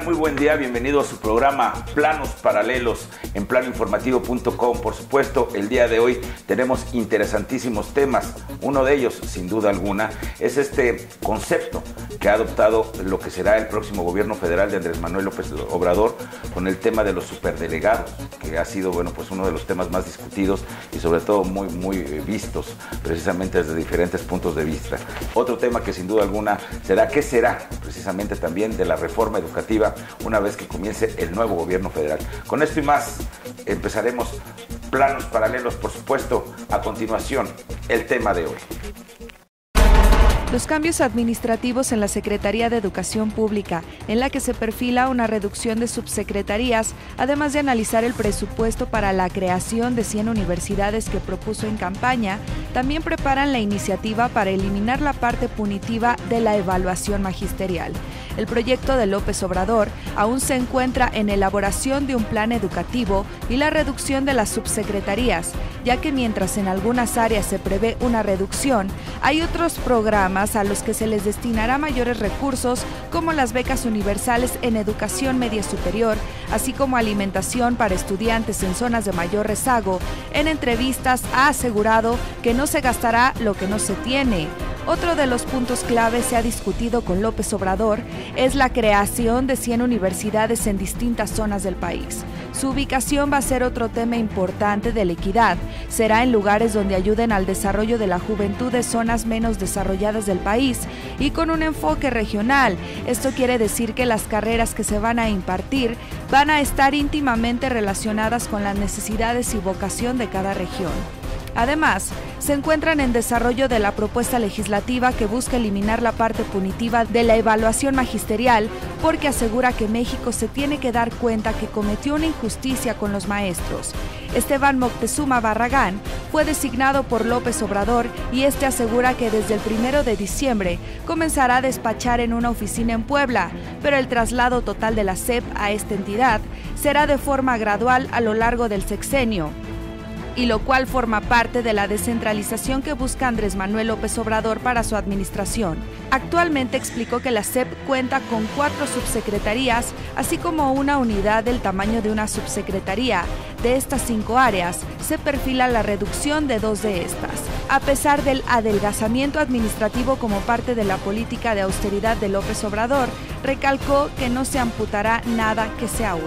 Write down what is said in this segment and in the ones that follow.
Muy buen día, bienvenido a su programa Planos Paralelos en planoinformativo.com. Por supuesto, el día de hoy tenemos interesantísimos temas. Uno de ellos, sin duda alguna, es este concepto que ha adoptado lo que será el próximo gobierno federal de Andrés Manuel López Obrador con el tema de los superdelegados, que ha sido, bueno, pues uno de los temas más discutidos y sobre todo muy vistos precisamente desde diferentes puntos de vista. Otro tema que sin duda alguna será qué será precisamente también de la reforma educativa una vez que comience el nuevo gobierno federal. Con esto y más empezaremos Planos Paralelos, por supuesto. A continuación, el tema de hoy. Los cambios administrativos en la Secretaría de Educación Pública, en la que se perfila una reducción de subsecretarías, además de analizar el presupuesto para la creación de 100 universidades que propuso en campaña, también preparan la iniciativa para eliminar la parte punitiva de la evaluación magisterial. El proyecto de López Obrador aún se encuentra en elaboración de un plan educativo y la reducción de las subsecretarías, ya que mientras en algunas áreas se prevé una reducción, hay otros programas a los que se les destinará mayores recursos, como las becas universales en educación media superior, así como alimentación para estudiantes en zonas de mayor rezago. En entrevistas ha asegurado que no se gastará lo que no se tiene. Otro de los puntos clave se ha discutido con López Obrador es la creación de 100 universidades en distintas zonas del país. Su ubicación va a ser otro tema importante de la equidad. Será en lugares donde ayuden al desarrollo de la juventud de zonas menos desarrolladas del país y con un enfoque regional. Esto quiere decir que las carreras que se van a impartir van a estar íntimamente relacionadas con las necesidades y vocación de cada región. Además, se encuentran en desarrollo de la propuesta legislativa que busca eliminar la parte punitiva de la evaluación magisterial, porque asegura que México se tiene que dar cuenta que cometió una injusticia con los maestros. Esteban Moctezuma Barragán fue designado por López Obrador y este asegura que desde el 1 de diciembre comenzará a despachar en una oficina en Puebla, pero el traslado total de la SEP a esta entidad será de forma gradual a lo largo del sexenio, y lo cual forma parte de la descentralización que busca Andrés Manuel López Obrador para su administración. Actualmente explicó que la SEP cuenta con 4 subsecretarías, así como una unidad del tamaño de una subsecretaría. De estas 5 áreas, se perfila la reducción de 2 de estas. A pesar del adelgazamiento administrativo como parte de la política de austeridad de López Obrador, recalcó que no se amputará nada que sea útil.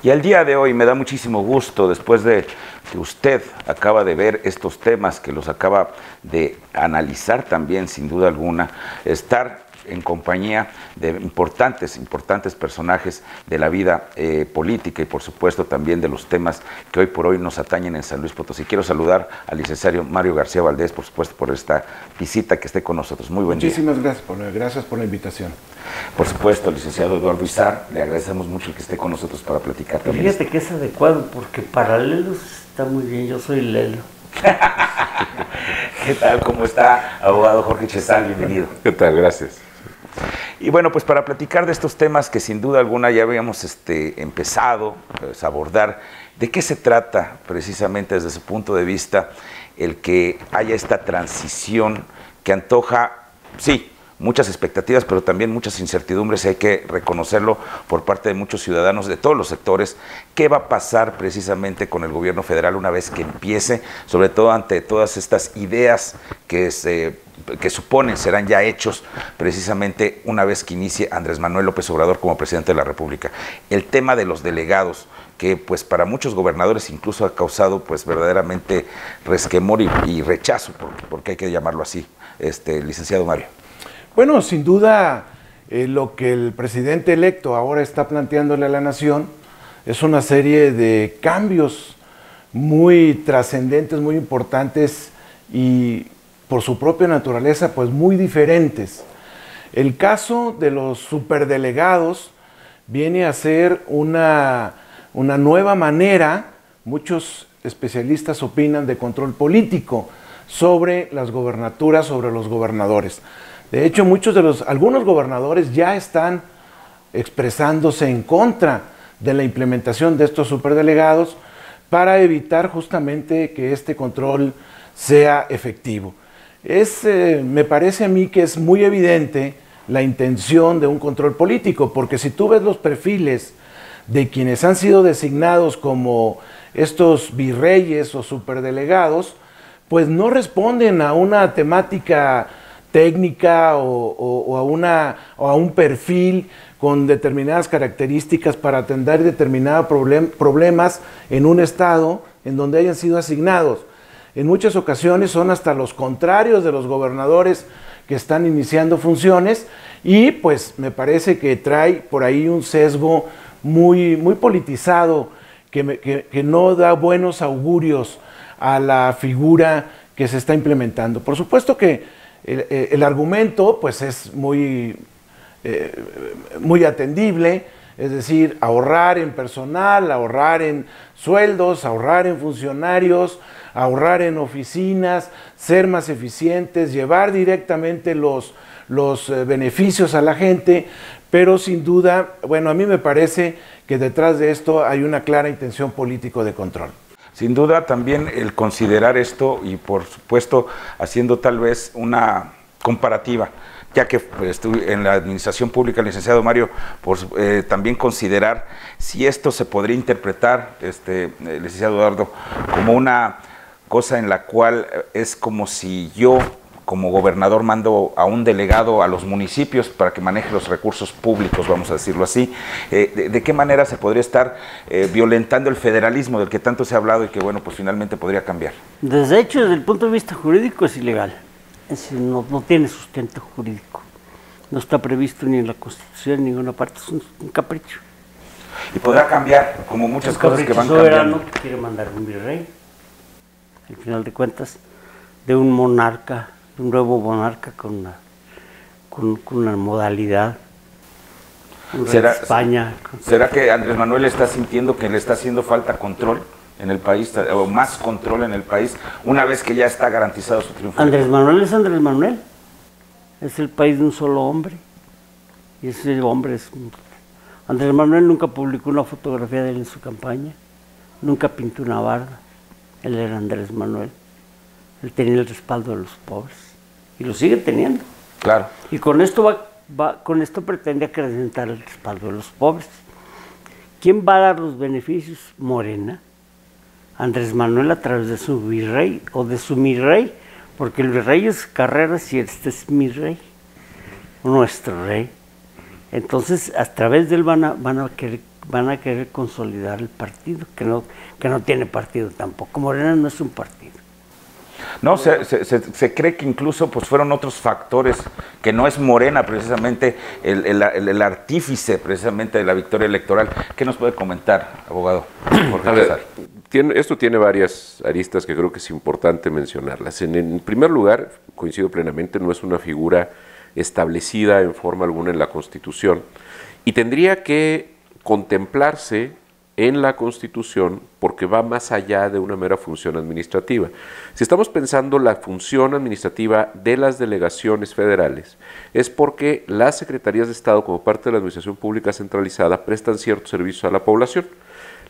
Y al día de hoy me da muchísimo gusto, después de que usted acaba de ver estos temas, que los acaba de analizar también, sin duda alguna, estar en compañía de importantes personajes de la vida política y por supuesto también de los temas que hoy por hoy nos atañen en San Luis Potosí. Quiero saludar al licenciado Mario García Valdés, por supuesto, por esta visita, que esté con nosotros. Muy buen día. Muchísimas gracias por la invitación. Por supuesto, licenciado Eduardo Izar, le agradecemos mucho que esté con nosotros para platicar también. Fíjate que es adecuado, porque paralelos está muy bien, yo soy Lelo. ¿Qué tal? ¿Cómo está, abogado Jorge Chesal? Bienvenido. ¿Qué tal? Gracias. Y bueno, pues para platicar de estos temas que sin duda alguna ya habíamos empezado a abordar, ¿de qué se trata precisamente desde su punto de vista el que haya esta transición que antoja, sí, muchas expectativas, pero también muchas incertidumbres, y hay que reconocerlo por parte de muchos ciudadanos de todos los sectores? ¿Qué va a pasar precisamente con el gobierno federal una vez que empiece, sobre todo ante todas estas ideas que suponen serán ya hechos precisamente una vez que inicie Andrés Manuel López Obrador como presidente de la República? El tema de los delegados, que pues para muchos gobernadores incluso ha causado pues verdaderamente resquemor y rechazo, porque hay que llamarlo así, licenciado Mario. Bueno, sin duda lo que el presidente electo ahora está planteándole a la nación es una serie de cambios muy trascendentes, muy importantes y por su propia naturaleza pues muy diferentes. El caso de los superdelegados viene a ser una nueva manera, muchos especialistas opinan de control político sobre las gobernaturas, sobre los gobernadores. De hecho, algunos gobernadores ya están expresándose en contra de la implementación de estos superdelegados para evitar justamente que este control sea efectivo. Me parece a mí que es muy evidente la intención de un control político, porque si tú ves los perfiles de quienes han sido designados como estos virreyes o superdelegados, pues no responden a una temática técnica o a un perfil con determinadas características para atender determinados problemas en un estado en donde hayan sido asignados. En muchas ocasiones son hasta los contrarios de los gobernadores que están iniciando funciones, y pues me parece que trae por ahí un sesgo muy politizado que no da buenos augurios a la figura que se está implementando. Por supuesto que el argumento pues es muy atendible, es decir, ahorrar en personal, ahorrar en sueldos, ahorrar en funcionarios, ahorrar en oficinas, ser más eficientes, llevar directamente los beneficios a la gente, pero sin duda, bueno, a mí me parece que detrás de esto hay una clara intención político de control. Sin duda también el considerar esto y por supuesto haciendo tal vez una comparativa, ya que estuve en la administración pública, licenciado Mario, también considerar si esto se podría interpretar, licenciado Eduardo, como una cosa en la cual es como si yo, como gobernador, mando a un delegado a los municipios para que maneje los recursos públicos, vamos a decirlo así. ¿De qué manera se podría estar violentando el federalismo del que tanto se ha hablado y que, bueno, pues finalmente podría cambiar? Desde hecho, desde el punto de vista jurídico es ilegal. Es decir, no tiene sustento jurídico. No está previsto ni en la Constitución ni en ninguna parte, es un capricho. Y podrá cambiar, como muchas cosas que van cambiando. El soberano que quiere mandar un virrey, al final de cuentas, de un monarca, de un nuevo monarca con una modalidad. ¿Será que Andrés Manuel está sintiendo que le está haciendo falta control en el país, o más control en el país, una vez que ya está garantizado su triunfo? Andrés Manuel es Andrés Manuel, es el país de un solo hombre, y ese hombre es... Andrés Manuel nunca publicó una fotografía de él en su campaña, nunca pintó una barda, él era Andrés Manuel, él tenía el respaldo de los pobres, y lo sigue teniendo. Claro. Y con esto con esto pretende acrecentar el respaldo de los pobres. ¿Quién va a dar los beneficios? Morena. Andrés Manuel a través de su virrey o de su mi rey, porque el virrey es Carreras y este es mi rey, nuestro rey. Entonces, a través de él van a querer consolidar el partido, que no tiene partido tampoco. Morena no es un partido. No, se cree que incluso pues fueron otros factores, que no es Morena precisamente el artífice precisamente de la victoria electoral. ¿Qué nos puede comentar, abogado? Esto tiene varias aristas que creo que es importante mencionarlas. En primer lugar, coincido plenamente, no es una figura establecida en forma alguna en la Constitución y tendría que contemplarse en la Constitución porque va más allá de una mera función administrativa. Si estamos pensando la función administrativa de las delegaciones federales, es porque las secretarías de Estado, como parte de la administración pública centralizada, prestan ciertos servicios a la población.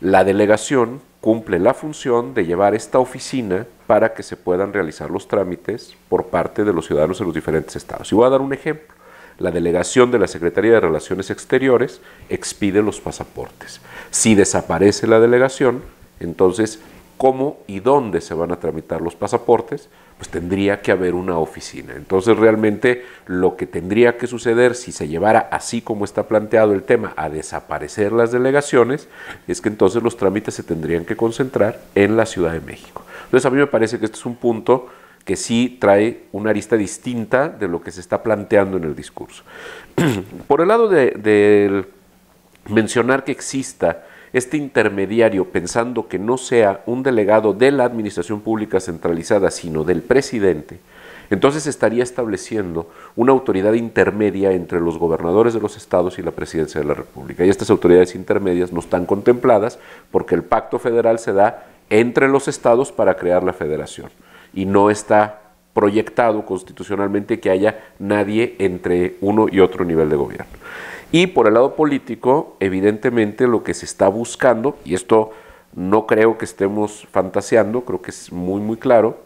La delegación cumple la función de llevar esta oficina para que se puedan realizar los trámites por parte de los ciudadanos en los diferentes estados. Y voy a dar un ejemplo. La delegación de la Secretaría de Relaciones Exteriores expide los pasaportes. Si desaparece la delegación, entonces, ¿cómo y dónde se van a tramitar los pasaportes? Pues tendría que haber una oficina. Entonces, realmente, lo que tendría que suceder si se llevara así como está planteado el tema a desaparecer las delegaciones, es que entonces los trámites se tendrían que concentrar en la Ciudad de México. Entonces, a mí me parece que este es un punto que sí trae una arista distinta de lo que se está planteando en el discurso. Por el lado de mencionar que exista este intermediario, pensando que no sea un delegado de la administración pública centralizada, sino del presidente, entonces estaría estableciendo una autoridad intermedia entre los gobernadores de los estados y la presidencia de la República. Y estas autoridades intermedias no están contempladas porque el pacto federal se da entre los estados para crear la federación. Y no está proyectado constitucionalmente que haya nadie entre uno y otro nivel de gobierno. Y por el lado político, evidentemente lo que se está buscando, y esto no creo que estemos fantaseando, creo que es muy muy claro,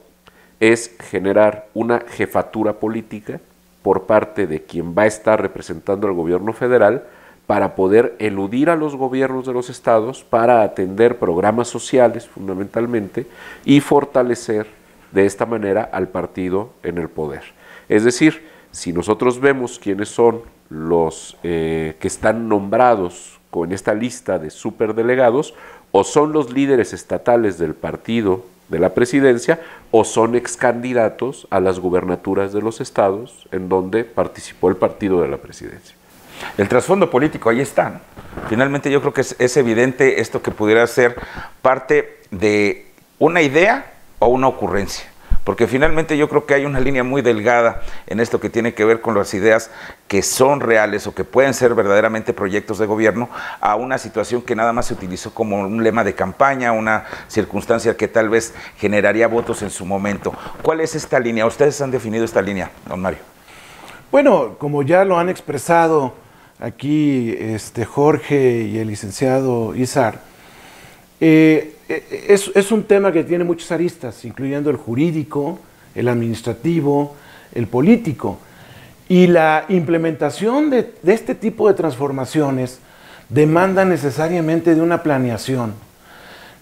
es generar una jefatura política por parte de quien va a estar representando al gobierno federal para poder eludir a los gobiernos de los estados, para atender programas sociales fundamentalmente y fortalecer de esta manera al partido en el poder. Es decir, si nosotros vemos quiénes son los que están nombrados con esta lista de superdelegados, o son los líderes estatales del partido de la presidencia, o son excandidatos a las gubernaturas de los estados en donde participó el partido de la presidencia. El trasfondo político ahí está, ¿no? Finalmente yo creo que es evidente esto, que pudiera ser parte de una idea o una ocurrencia, porque finalmente yo creo que hay una línea muy delgada en esto que tiene que ver con las ideas que son reales o que pueden ser verdaderamente proyectos de gobierno, a una situación que nada más se utilizó como un lema de campaña, una circunstancia que tal vez generaría votos en su momento. ¿Cuál es esta línea? ¿Ustedes han definido esta línea, don Mario? Bueno, como ya lo han expresado aquí Jorge y el licenciado Izar, es un tema que tiene muchas aristas, incluyendo el jurídico, el administrativo, el político. Y la implementación de este tipo de transformaciones demanda necesariamente de una planeación.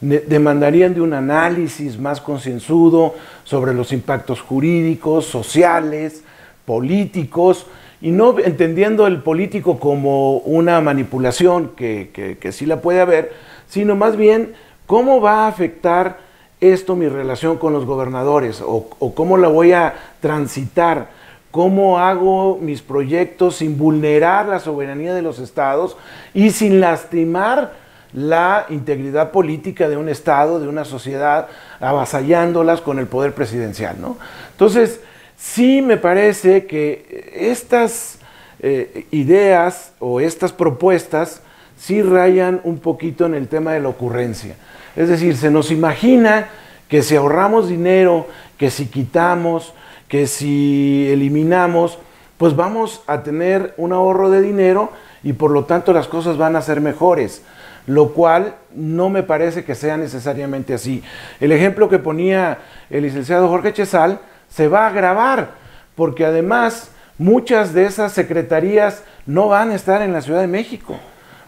Demandarían de un análisis más concienzudo sobre los impactos jurídicos, sociales, políticos, y no entendiendo el político como una manipulación que sí la puede haber, sino más bien cómo va a afectar esto mi relación con los gobernadores, o cómo la voy a transitar, cómo hago mis proyectos sin vulnerar la soberanía de los estados y sin lastimar la integridad política de un estado, de una sociedad, avasallándolas con el poder presidencial, ¿no? Entonces, sí me parece que estas ideas o estas propuestas sí rayan un poquito en el tema de la ocurrencia. Es decir, se nos imagina que si ahorramos dinero, que si quitamos, que si eliminamos, pues vamos a tener un ahorro de dinero y por lo tanto las cosas van a ser mejores, lo cual no me parece que sea necesariamente así. El ejemplo que ponía el licenciado Jorge Chezal se va a agravar, porque además muchas de esas secretarías no van a estar en la Ciudad de México,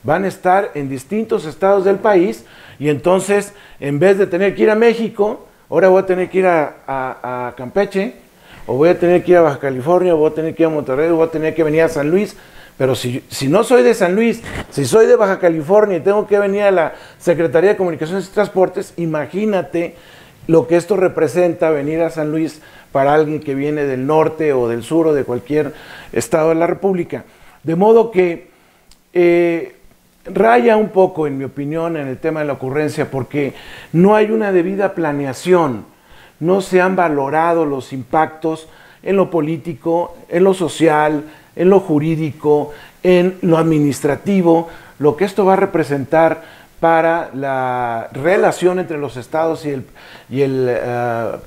van a estar en distintos estados del país, y entonces en vez de tener que ir a México, ahora voy a tener que ir a Campeche, o voy a tener que ir a Baja California, o voy a tener que ir a Monterrey, o voy a tener que venir a San Luis. Pero si no soy de San Luis, si soy de Baja California y tengo que venir a la Secretaría de Comunicaciones y Transportes, imagínate lo que esto representa, venir a San Luis para alguien que viene del norte o del sur o de cualquier estado de la República. De modo que raya un poco, en mi opinión, en el tema de la ocurrencia, porque no hay una debida planeación, no se han valorado los impactos en lo político, en lo social, en lo jurídico, en lo administrativo, lo que esto va a representar para la relación entre los estados y el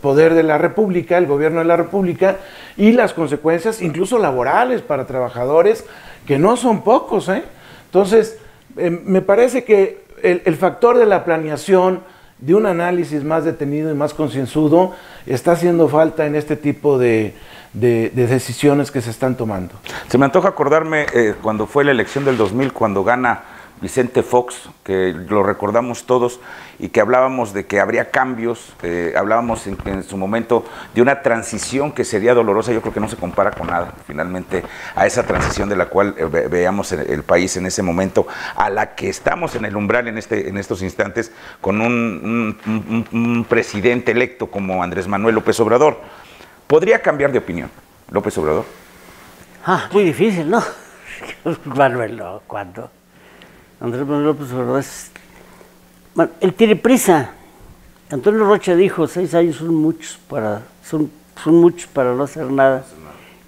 poder de la República, el gobierno de la República, y las consecuencias incluso laborales para trabajadores, que no son pocos, ¿eh? Entonces, me parece que el factor de la planeación, de un análisis más detenido y más concienzudo, está haciendo falta en este tipo de decisiones que se están tomando. Se me antoja acordarme cuando fue la elección del 2000, cuando gana Vicente Fox, que lo recordamos todos, y que hablábamos de que habría cambios, hablábamos en su momento de una transición que sería dolorosa. Yo creo que no se compara con nada, finalmente, a esa transición de la cual veíamos el país en ese momento, a la que estamos en el umbral en estos instantes, con un presidente electo como Andrés Manuel López Obrador. ¿Podría cambiar de opinión López Obrador? Muy difícil, ¿no? Manuel, no, ¿cuándo? Andrés Manuel López Obrador bueno, él tiene prisa. Antonio Rocha dijo, 6 años son muchos para no hacer nada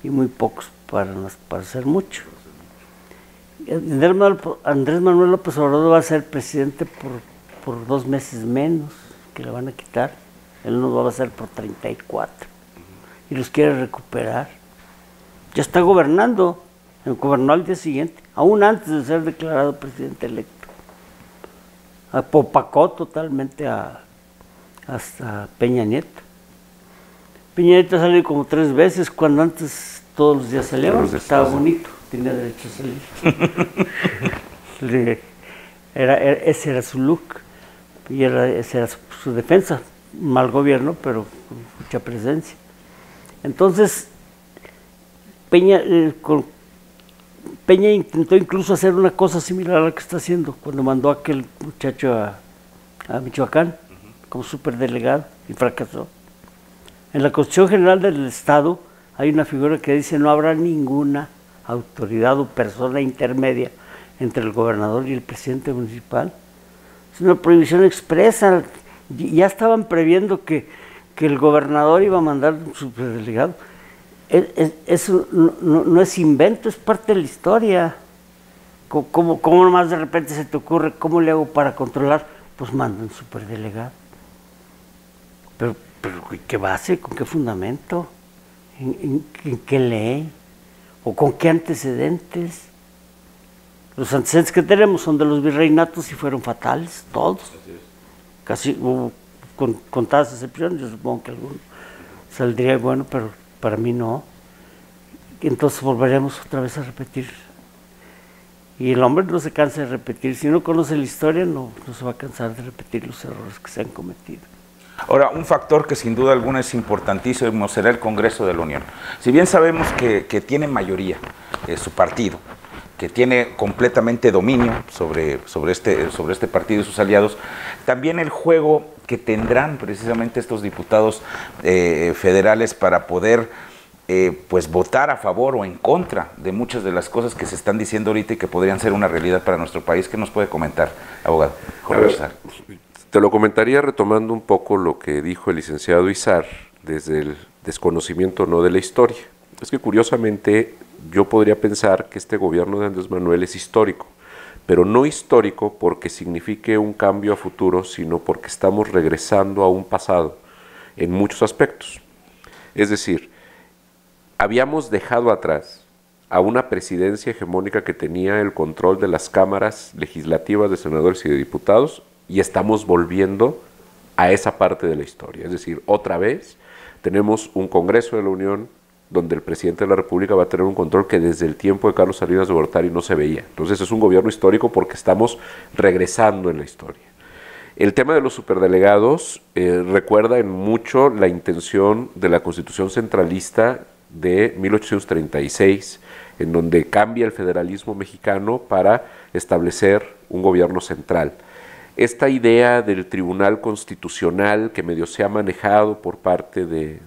y muy pocos para hacer mucho. Andrés Manuel López Obrador va a ser presidente por 2 meses menos que le van a quitar, él nos va a hacer por 34 y los quiere recuperar. Ya está gobernando, gobernó al día siguiente, aún antes de ser declarado presidente electo. Opacó totalmente hasta Peña Nieto. Peña Nieto ha salido como 3 veces, cuando antes todos los días salía, estaba bonito, tenía derecho a salir. Ese era su look, y esa era su defensa. Mal gobierno, pero con mucha presencia. Entonces, Peña intentó incluso hacer una cosa similar a la que está haciendo cuando mandó a aquel muchacho a Michoacán como superdelegado y fracasó. En la Constitución General del Estado hay una figura que dice no habrá ninguna autoridad o persona intermedia entre el gobernador y el presidente municipal. Es una prohibición expresa. Ya estaban previendo que el gobernador iba a mandar un superdelegado. Eso no es invento, es parte de la historia. ¿Cómo nomás de repente se te ocurre, cómo le hago para controlar? Pues manda un superdelegado. Pero ¿qué base? ¿Con qué fundamento? ¿En qué ley? ¿O con qué antecedentes? Los antecedentes que tenemos son de los virreinatos y fueron fatales, todos. Casi hubo contadas excepciones, yo supongo que alguno saldría bueno, pero para mí no. Entonces volveremos otra vez a repetir. Y el hombre no se cansa de repetir. Si no conoce la historia, no se va a cansar de repetir los errores que se han cometido. Ahora, un factor que sin duda alguna es importantísimo será el Congreso de la Unión. Si bien sabemos que tiene mayoría su partido, que tiene completamente dominio sobre este partido y sus aliados, también el juego que tendrán precisamente estos diputados federales para poder pues votar a favor o en contra de muchas de las cosas que se están diciendo ahorita y que podrían ser una realidad para nuestro país. ¿Qué nos puede comentar, abogado? Te lo comentaría retomando un poco lo que dijo el licenciado Izar desde el desconocimiento no de la historia. Es que curiosamente yo podría pensar que este gobierno de Andrés Manuel es histórico, pero no histórico porque signifique un cambio a futuro, sino porque estamos regresando a un pasado en muchos aspectos. Es decir, habíamos dejado atrás a una presidencia hegemónica que tenía el control de las cámaras legislativas de senadores y de diputados y estamos volviendo a esa parte de la historia. Es decir, otra vez tenemos un Congreso de la Unión donde el presidente de la República va a tener un control que desde el tiempo de Carlos Salinas de Gortari no se veía. Entonces es un gobierno histórico porque estamos regresando en la historia. El tema de los superdelegados recuerda en mucho la intención de la Constitución centralista de 1836, en donde cambia el federalismo mexicano para establecer un gobierno central. Esta idea del Tribunal Constitucional que medio se ha manejado por parte de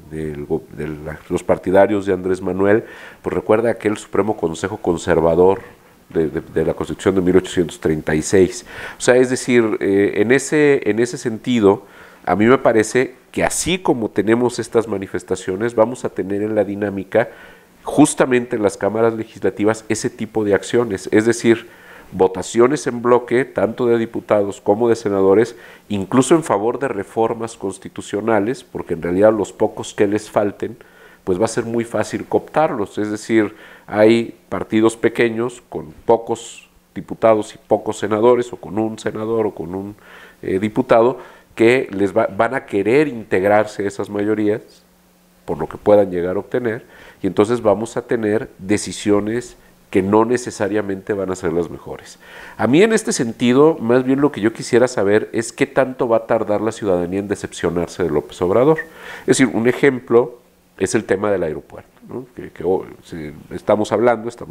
los partidarios de Andrés Manuel, pues recuerda aquel Supremo Consejo Conservador de la Constitución de 1836. O sea, es decir, en ese sentido, a mí me parece que así como tenemos estas manifestaciones, vamos a tener en la dinámica, justamente en las cámaras legislativas, ese tipo de acciones, es decir, votaciones en bloque, tanto de diputados como de senadores, incluso en favor de reformas constitucionales, porque en realidad los pocos que les falten, pues va a ser muy fácil cooptarlos, es decir, hay partidos pequeños con pocos diputados y pocos senadores, o con un senador o con un diputado, que van a querer integrarse a esas mayorías, por lo que puedan llegar a obtener, y entonces vamos a tener decisiones que no necesariamente van a ser las mejores. A mí en este sentido, más bien lo que yo quisiera saber es qué tanto va a tardar la ciudadanía en decepcionarse de López Obrador. Es decir, un ejemplo es el tema del aeropuerto, ¿no? Estamos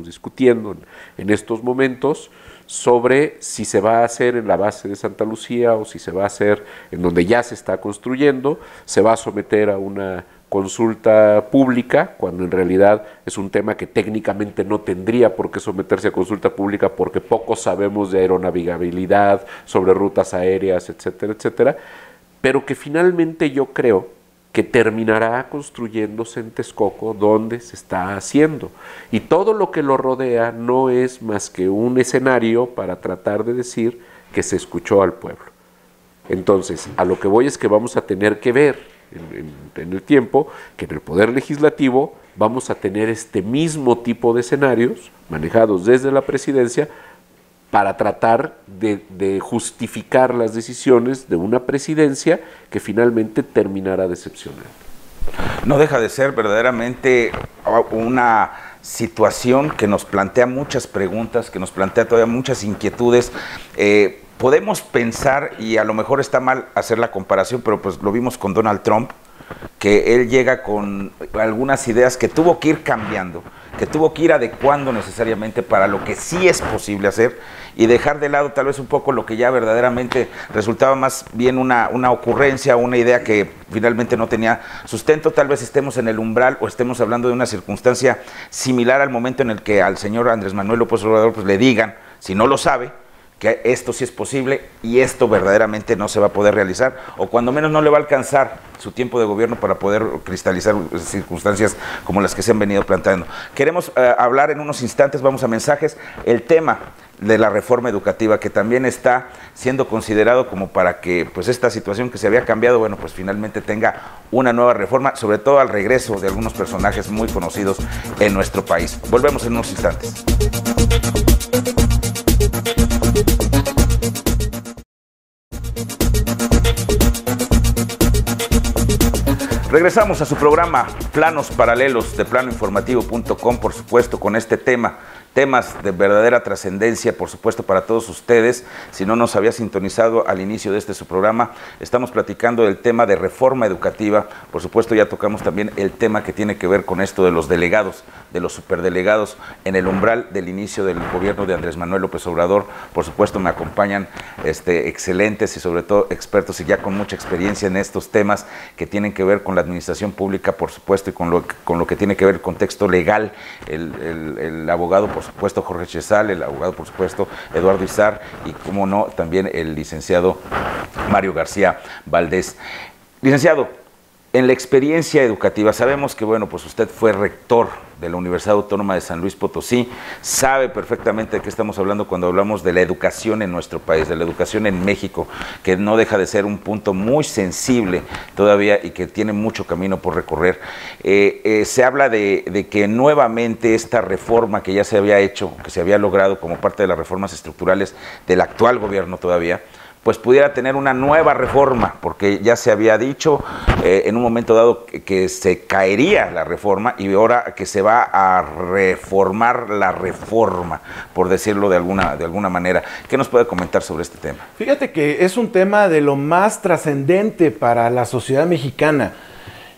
discutiendo en estos momentos sobre si se va a hacer en la base de Santa Lucía o si se va a hacer en donde ya se está construyendo, se va a someter a una consulta pública, cuando en realidad es un tema que técnicamente no tendría por qué someterse a consulta pública porque poco sabemos de aeronavegabilidad, sobre rutas aéreas, etcétera, etcétera, pero que finalmente yo creo que terminará construyéndose en Texcoco, donde se está haciendo. Y todo lo que lo rodea no es más que un escenario para tratar de decir que se escuchó al pueblo. Entonces, a lo que voy es que vamos a tener que ver en el tiempo que en el Poder Legislativo vamos a tener este mismo tipo de escenarios manejados desde la presidencia para tratar de justificar las decisiones de una presidencia que finalmente terminará decepcionando. No deja de ser verdaderamente una situación que nos plantea muchas preguntas, que nos plantea todavía muchas inquietudes. Podemos pensar, y a lo mejor está mal hacer la comparación, pero pues lo vimos con Donald Trump, que él llega con algunas ideas que tuvo que ir cambiando, que tuvo que ir adecuando necesariamente para lo que sí es posible hacer y dejar de lado tal vez un poco lo que ya verdaderamente resultaba más bien una ocurrencia, una idea que finalmente no tenía sustento. Tal vez estemos en el umbral o estemos hablando de una circunstancia similar al momento en el que al señor Andrés Manuel López Obrador pues le digan, si no lo sabe, que esto sí es posible y esto verdaderamente no se va a poder realizar, o cuando menos no le va a alcanzar su tiempo de gobierno para poder cristalizar circunstancias como las que se han venido planteando. Queremos hablar en unos instantes, vamos a mensajes, el tema de la reforma educativa, que también está siendo considerado como para que pues esta situación que se había cambiado, bueno, pues finalmente tenga una nueva reforma, sobre todo al regreso de algunos personajes muy conocidos en nuestro país. Volvemos en unos instantes. Regresamos a su programa Planos Paralelos de planoinformativo.com, por supuesto, con este tema, temas de verdadera trascendencia, por supuesto, para todos ustedes. Si no nos había sintonizado al inicio de su programa, estamos platicando del tema de reforma educativa. Por supuesto, ya tocamos también el tema que tiene que ver con esto de los delegados, de los superdelegados en el umbral del inicio del gobierno de Andrés Manuel López Obrador. Por supuesto, me acompañan excelentes y sobre todo expertos y ya con mucha experiencia en estos temas que tienen que ver con la administración pública, por supuesto, y con lo que tiene que ver el contexto legal, el abogado, por supuesto, Jorge Chezal, el abogado, por supuesto, Eduardo Izar, y cómo no, también el licenciado Mario García Valdés. Licenciado, en la experiencia educativa, sabemos que, bueno, pues usted fue rector de la Universidad Autónoma de San Luis Potosí, sabe perfectamente de qué estamos hablando cuando hablamos de la educación en nuestro país, de la educación en México, que no deja de ser un punto muy sensible todavía y que tiene mucho camino por recorrer. Se habla de que nuevamente esta reforma que ya se había hecho, que se había logrado como parte de las reformas estructurales del actual gobierno todavía, pues pudiera tener una nueva reforma, porque ya se había dicho en un momento dado que se caería la reforma y ahora que se va a reformar la reforma, por decirlo de alguna manera. ¿Qué nos puede comentar sobre este tema? Fíjate que es un tema de lo más trascendente para la sociedad mexicana.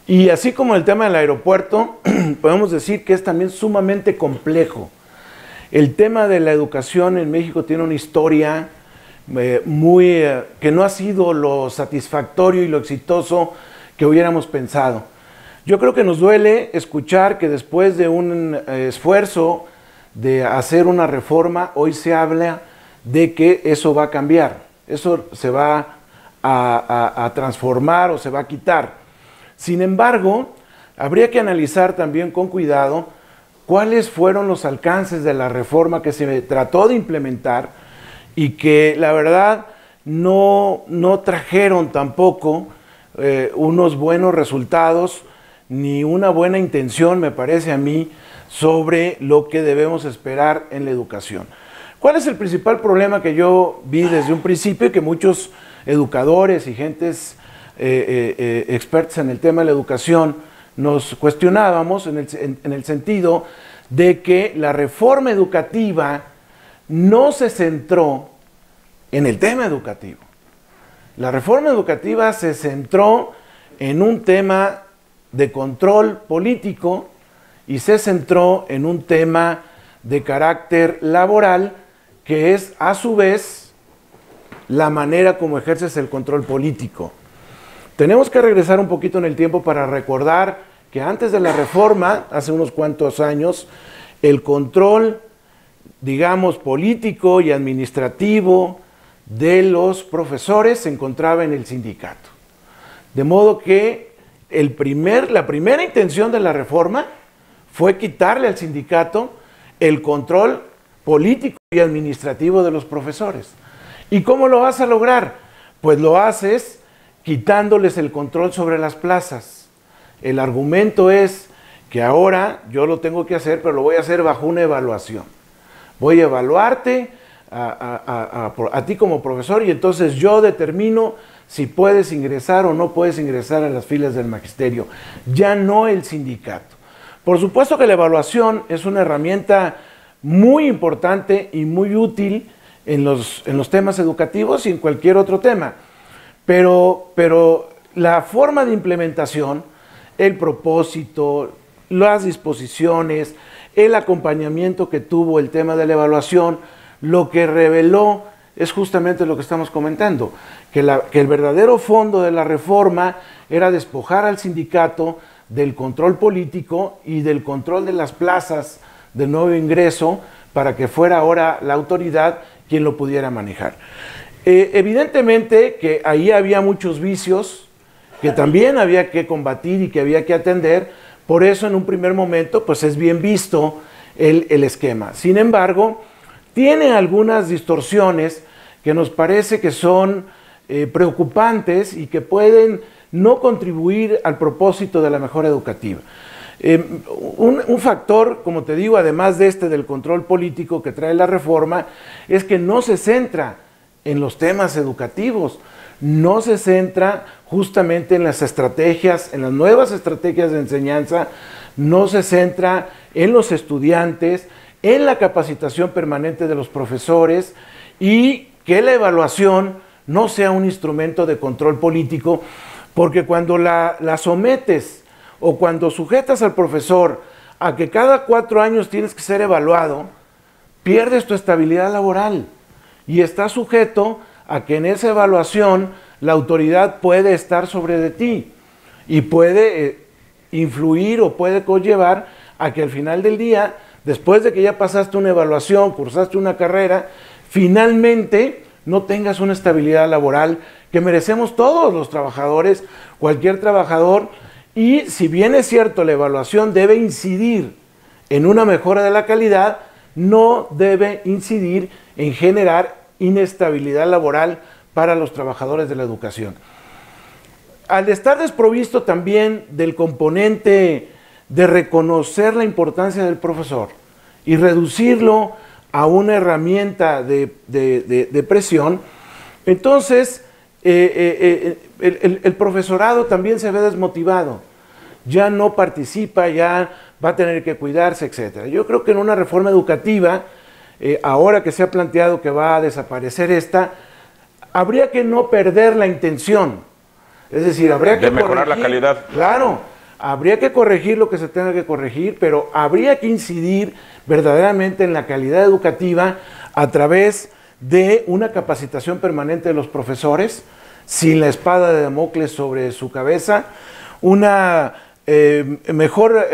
Y así como el tema del aeropuerto, podemos decir que es también sumamente complejo. El tema de la educación en México tiene una historia que no ha sido lo satisfactorio y lo exitoso que hubiéramos pensado. Yo creo que nos duele escuchar que después de un esfuerzo de hacer una reforma, hoy se habla de que eso va a cambiar, eso se va a transformar o se va a quitar. Sin embargo, habría que analizar también con cuidado cuáles fueron los alcances de la reforma que se trató de implementar y que la verdad no trajeron tampoco unos buenos resultados ni una buena intención, me parece a mí, sobre lo que debemos esperar en la educación. ¿Cuál es el principal problema que yo vi desde un principio y que muchos educadores y gentes expertos en el tema de la educación nos cuestionábamos en el sentido de que la reforma educativa no se centró en el tema educativo. La reforma educativa se centró en un tema de control político y se centró en un tema de carácter laboral, que es a su vez la manera como ejerces el control político. Tenemos que regresar un poquito en el tiempo para recordar que antes de la reforma, hace unos cuantos años, el control, digamos, político y administrativo de los profesores se encontraba en el sindicato. De modo que la primera intención de la reforma fue quitarle al sindicato el control político y administrativo de los profesores. ¿Y cómo lo vas a lograr? Pues lo haces quitándoles el control sobre las plazas. El argumento es que ahora yo lo tengo que hacer, pero lo voy a hacer bajo una evaluación. Voy a evaluarte a ti como profesor y entonces yo determino si puedes ingresar o no puedes ingresar a las filas del magisterio, ya no el sindicato. Por supuesto que la evaluación es una herramienta muy importante y muy útil en los temas educativos y en cualquier otro tema, pero la forma de implementación, el propósito, las disposiciones, el acompañamiento que tuvo el tema de la evaluación, lo que reveló es justamente lo que estamos comentando, que el verdadero fondo de la reforma era despojar al sindicato del control político y del control de las plazas de nuevo ingreso para que fuera ahora la autoridad quien lo pudiera manejar. Evidentemente que ahí había muchos vicios que también había que combatir y que había que atender, por eso en un primer momento pues es bien visto el esquema. Sin embargo, tiene algunas distorsiones que nos parece que son preocupantes y que pueden no contribuir al propósito de la mejora educativa. Un factor, como te digo, además de del control político que trae la reforma, es que no se centra en los temas educativos, no se centra justamente en las estrategias, en las nuevas estrategias de enseñanza, no se centra en los estudiantes, en la capacitación permanente de los profesores y que la evaluación no sea un instrumento de control político, porque cuando la sometes o cuando sujetas al profesor a que cada 4 años tienes que ser evaluado, pierdes tu estabilidad laboral y estás sujeto a que en esa evaluación la autoridad puede estar sobre de ti y puede influir o puede conllevar a que al final del día, después de que ya pasaste una evaluación, cursaste una carrera, finalmente no tengas una estabilidad laboral que merecemos todos los trabajadores, cualquier trabajador, y si bien es cierto la evaluación debe incidir en una mejora de la calidad, no debe incidir en generar inestabilidad laboral para los trabajadores de la educación. Al estar desprovisto también del componente de reconocer la importancia del profesor y reducirlo a una herramienta de presión, entonces el profesorado también se ve desmotivado, ya no participa, ya va a tener que cuidarse, etc. Yo creo que en una reforma educativa, ahora que se ha planteado que va a desaparecer habría que no perder la intención, es decir, habría que mejorar la calidad. Claro, habría que corregir lo que se tenga que corregir, pero habría que incidir verdaderamente en la calidad educativa a través de una capacitación permanente de los profesores, sin la espada de Damocles sobre su cabeza, una mejor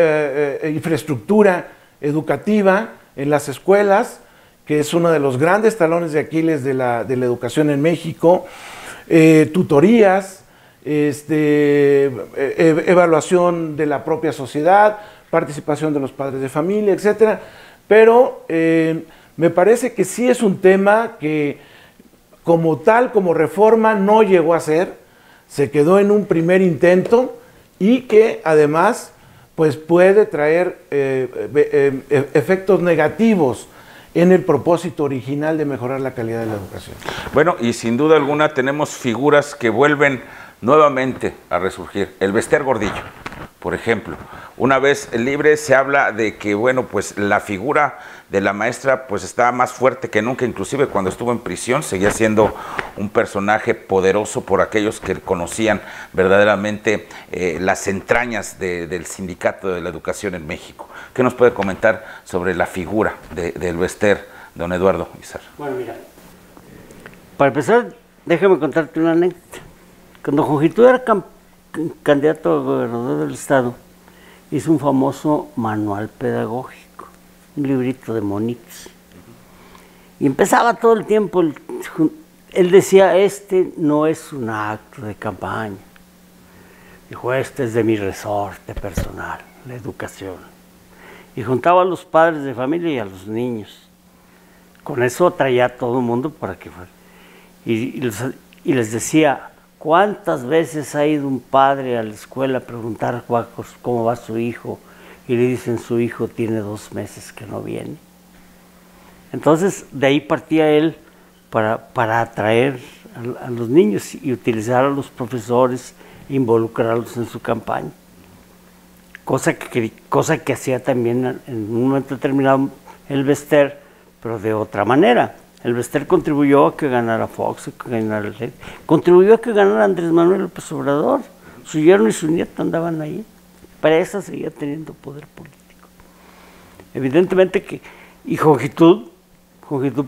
infraestructura educativa en las escuelas, que es uno de los grandes talones de Aquiles de la educación en México, tutorías, evaluación de la propia sociedad, participación de los padres de familia, etcétera. Pero me parece que sí es un tema que como tal, como reforma, no llegó a ser, se quedó en un primer intento y que además pues puede traer efectos negativos en el propósito original de mejorar la calidad de la educación. Bueno, y sin duda alguna tenemos figuras que vuelven nuevamente a resurgir. El Bester Gordillo, por ejemplo. Una vez libre se habla de que, bueno, pues la figura de la maestra pues está más fuerte que nunca, inclusive cuando estuvo en prisión seguía siendo un personaje poderoso por aquellos que conocían verdaderamente las entrañas del sindicato de la educación en México. ¿Qué nos puede comentar sobre la figura del Bester, don Eduardo Izar? Bueno, mira, para empezar, déjame contarte una anécdota. Cuando Jojitú era candidato a gobernador del estado, hizo un famoso manual pedagógico, un librito de monitos. Y empezaba todo el tiempo, él decía, no es un acto de campaña. Dijo, este es de mi resorte personal, la educación. Y juntaba a los padres de familia y a los niños. Con eso traía a todo el mundo para que fuera. y les decía, ¿cuántas veces ha ido un padre a la escuela a preguntar cómo va su hijo? Y le dicen, su hijo tiene 2 meses que no viene. Entonces, de ahí partía él para atraer a los niños y utilizar a los profesores, involucrarlos en su campaña. Cosa que hacía también en un momento determinado el Bester, pero de otra manera. El Bester contribuyó a que ganara Fox, a que ganara contribuyó a que ganara Andrés Manuel López Obrador. Su yerno y su nieto andaban ahí. Presa seguía teniendo poder político. Evidentemente que, y Jongitud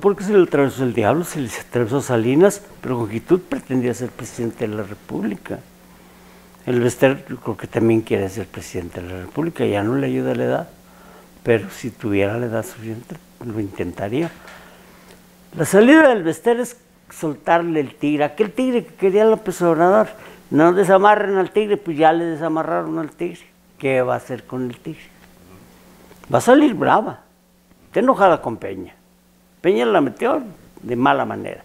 porque se le atravesó el diablo, se le atravesó Salinas, pero Jongitud pretendía ser presidente de la República. El Bester yo creo que también quiere ser presidente de la República, ya no le ayuda la edad, pero si tuviera la edad suficiente lo intentaría. La salida del Bester es soltarle el tigre, aquel tigre que quería López Obrador. No desamarren al tigre, pues ya le desamarraron al tigre. ¿Qué va a hacer con el tigre? Va a salir brava, está enojada con Peña. Peña la metió de mala manera,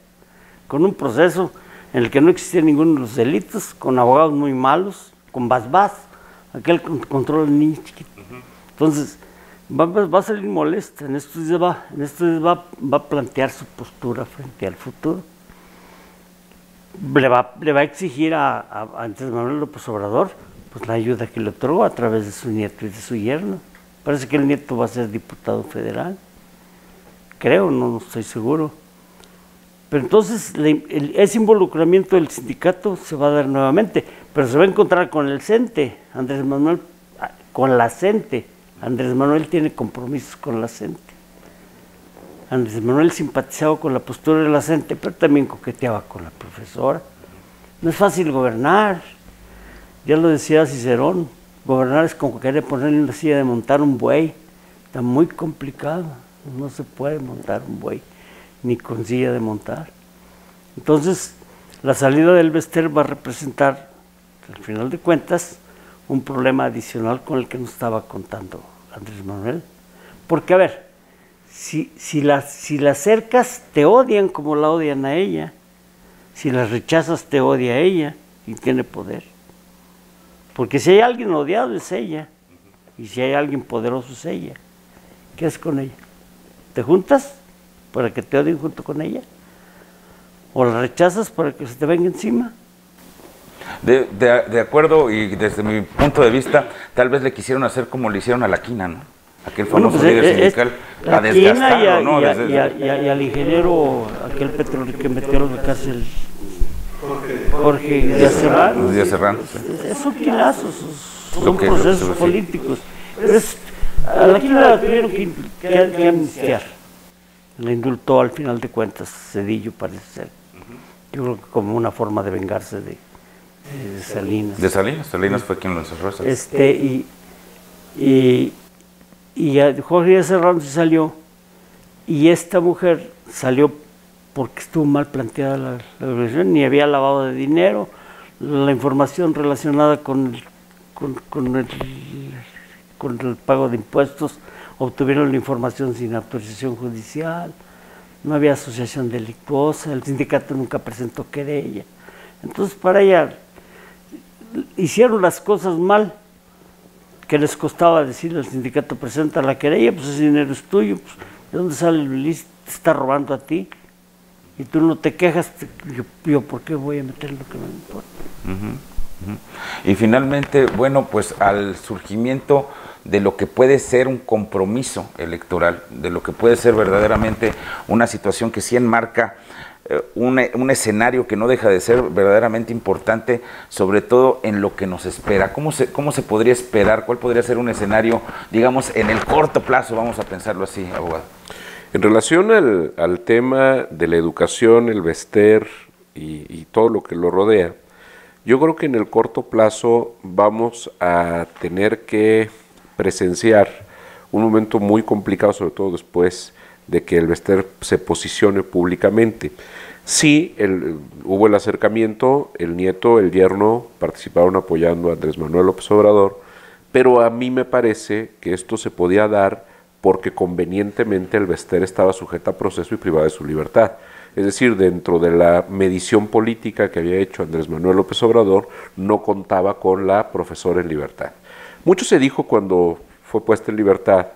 con un proceso en el que no existía ninguno de los delitos, con abogados muy malos, con Bas, aquel control del niño chiquito. Entonces, va a salir molesta, en estos días va a plantear su postura frente al futuro. Le va a exigir a Andrés Manuel López Obrador pues la ayuda que le otorgó a través de su nieto y de su yerno. Parece que el nieto va a ser diputado federal. Creo, no estoy seguro. Pero entonces ese involucramiento del sindicato se va a dar nuevamente, pero se va a encontrar con el CENTE, Andrés Manuel, con la CENTE. Andrés Manuel tiene compromisos con la CENTE. Andrés Manuel simpatizaba con la postura de la CENTE, pero también coqueteaba con la profesora. No es fácil gobernar, ya lo decía Cicerón, gobernar es como querer ponerle en la silla de montar un buey, está muy complicado, no se puede montar un buey, ni con silla de montar. Entonces, la salida del Bester va a representar, al final de cuentas, un problema adicional con el que nos estaba contando Andrés Manuel. Porque, a ver, si las cercas te odian como la odian a ella, si las rechazas te odia a ella y tiene poder. Porque si hay alguien odiado es ella, y si hay alguien poderoso es ella. ¿Qué haces con ella? ¿Te juntas para que te odien junto con ella? ¿O la rechazas para que se te venga encima? De acuerdo, y desde mi punto de vista, tal vez le quisieron hacer como le hicieron a la Quina, ¿no? Aquel famoso líder sindical, a desgastarlo, ¿no? Y al ingeniero, aquel petrolero que metió a la cárcel, Jorge Díaz Serrano. Son quinazos, son procesos políticos. A la Quina la tuvieron que amnistiar. La indultó al final de cuentas, Zedillo parece ser. Yo creo que como una forma de vengarse de Salinas. De Salinas fue quien lo encerró. Y Jorge Díaz Serrano se salió, y esta mujer salió porque estuvo mal planteada la organización, ni había lavado de dinero, la información relacionada con el pago de impuestos, obtuvieron la información sin autorización judicial, no había asociación delictuosa, el sindicato nunca presentó querella. Entonces, para ella, hicieron las cosas mal, que les costaba decirle al sindicato, presenta la querella, pues ese dinero es tuyo, pues, ¿de dónde sale el Luis? Te está robando a ti, y tú no te quejas, yo ¿por qué voy a meter lo que no me importa? Y finalmente, bueno, pues al surgimiento de lo que puede ser un compromiso electoral, de lo que puede ser verdaderamente una situación que sí enmarca un escenario que no deja de ser verdaderamente importante, sobre todo en lo que nos espera. ¿Cómo se podría esperar? ¿Cuál podría ser un escenario, digamos, en el corto plazo? Vamos a pensarlo así, abogado. En relación al tema de la educación, el Bester y todo lo que lo rodea, yo creo que en el corto plazo vamos a tener que presenciar un momento muy complicado, sobre todo después de que el Bester se posicione públicamente. Sí, hubo el acercamiento, el nieto, el yerno participaron apoyando a Andrés Manuel López Obrador, pero a mí me parece que esto se podía dar porque convenientemente el Bester estaba sujeto a proceso y privado de su libertad. Es decir, dentro de la medición política que había hecho Andrés Manuel López Obrador, no contaba con la profesora en libertad. Mucho se dijo cuando fue puesta en libertad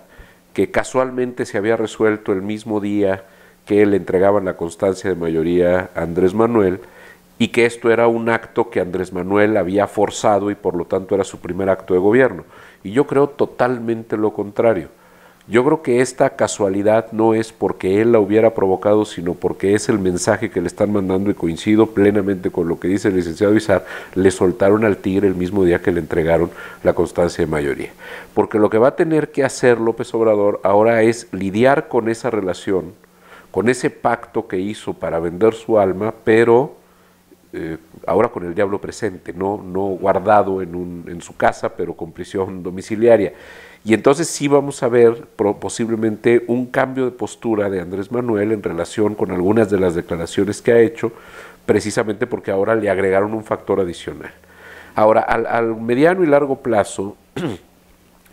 que casualmente se había resuelto el mismo día que le entregaban la constancia de mayoría a Andrés Manuel, y que esto era un acto que Andrés Manuel había forzado y por lo tanto era su primer acto de gobierno. Y yo creo totalmente lo contrario. Yo creo que esta casualidad no es porque él la hubiera provocado, sino porque es el mensaje que le están mandando, y coincido plenamente con lo que dice el licenciado Izar, le soltaron al tigre el mismo día que le entregaron la constancia de mayoría. Porque lo que va a tener que hacer López Obrador ahora es lidiar con esa relación, con ese pacto que hizo para vender su alma, pero ahora con el diablo presente, no guardado en su casa, pero con prisión domiciliaria. Y entonces sí vamos a ver posiblemente un cambio de postura de Andrés Manuel en relación con algunas de las declaraciones que ha hecho, precisamente porque ahora le agregaron un factor adicional. Ahora, al mediano y largo plazo,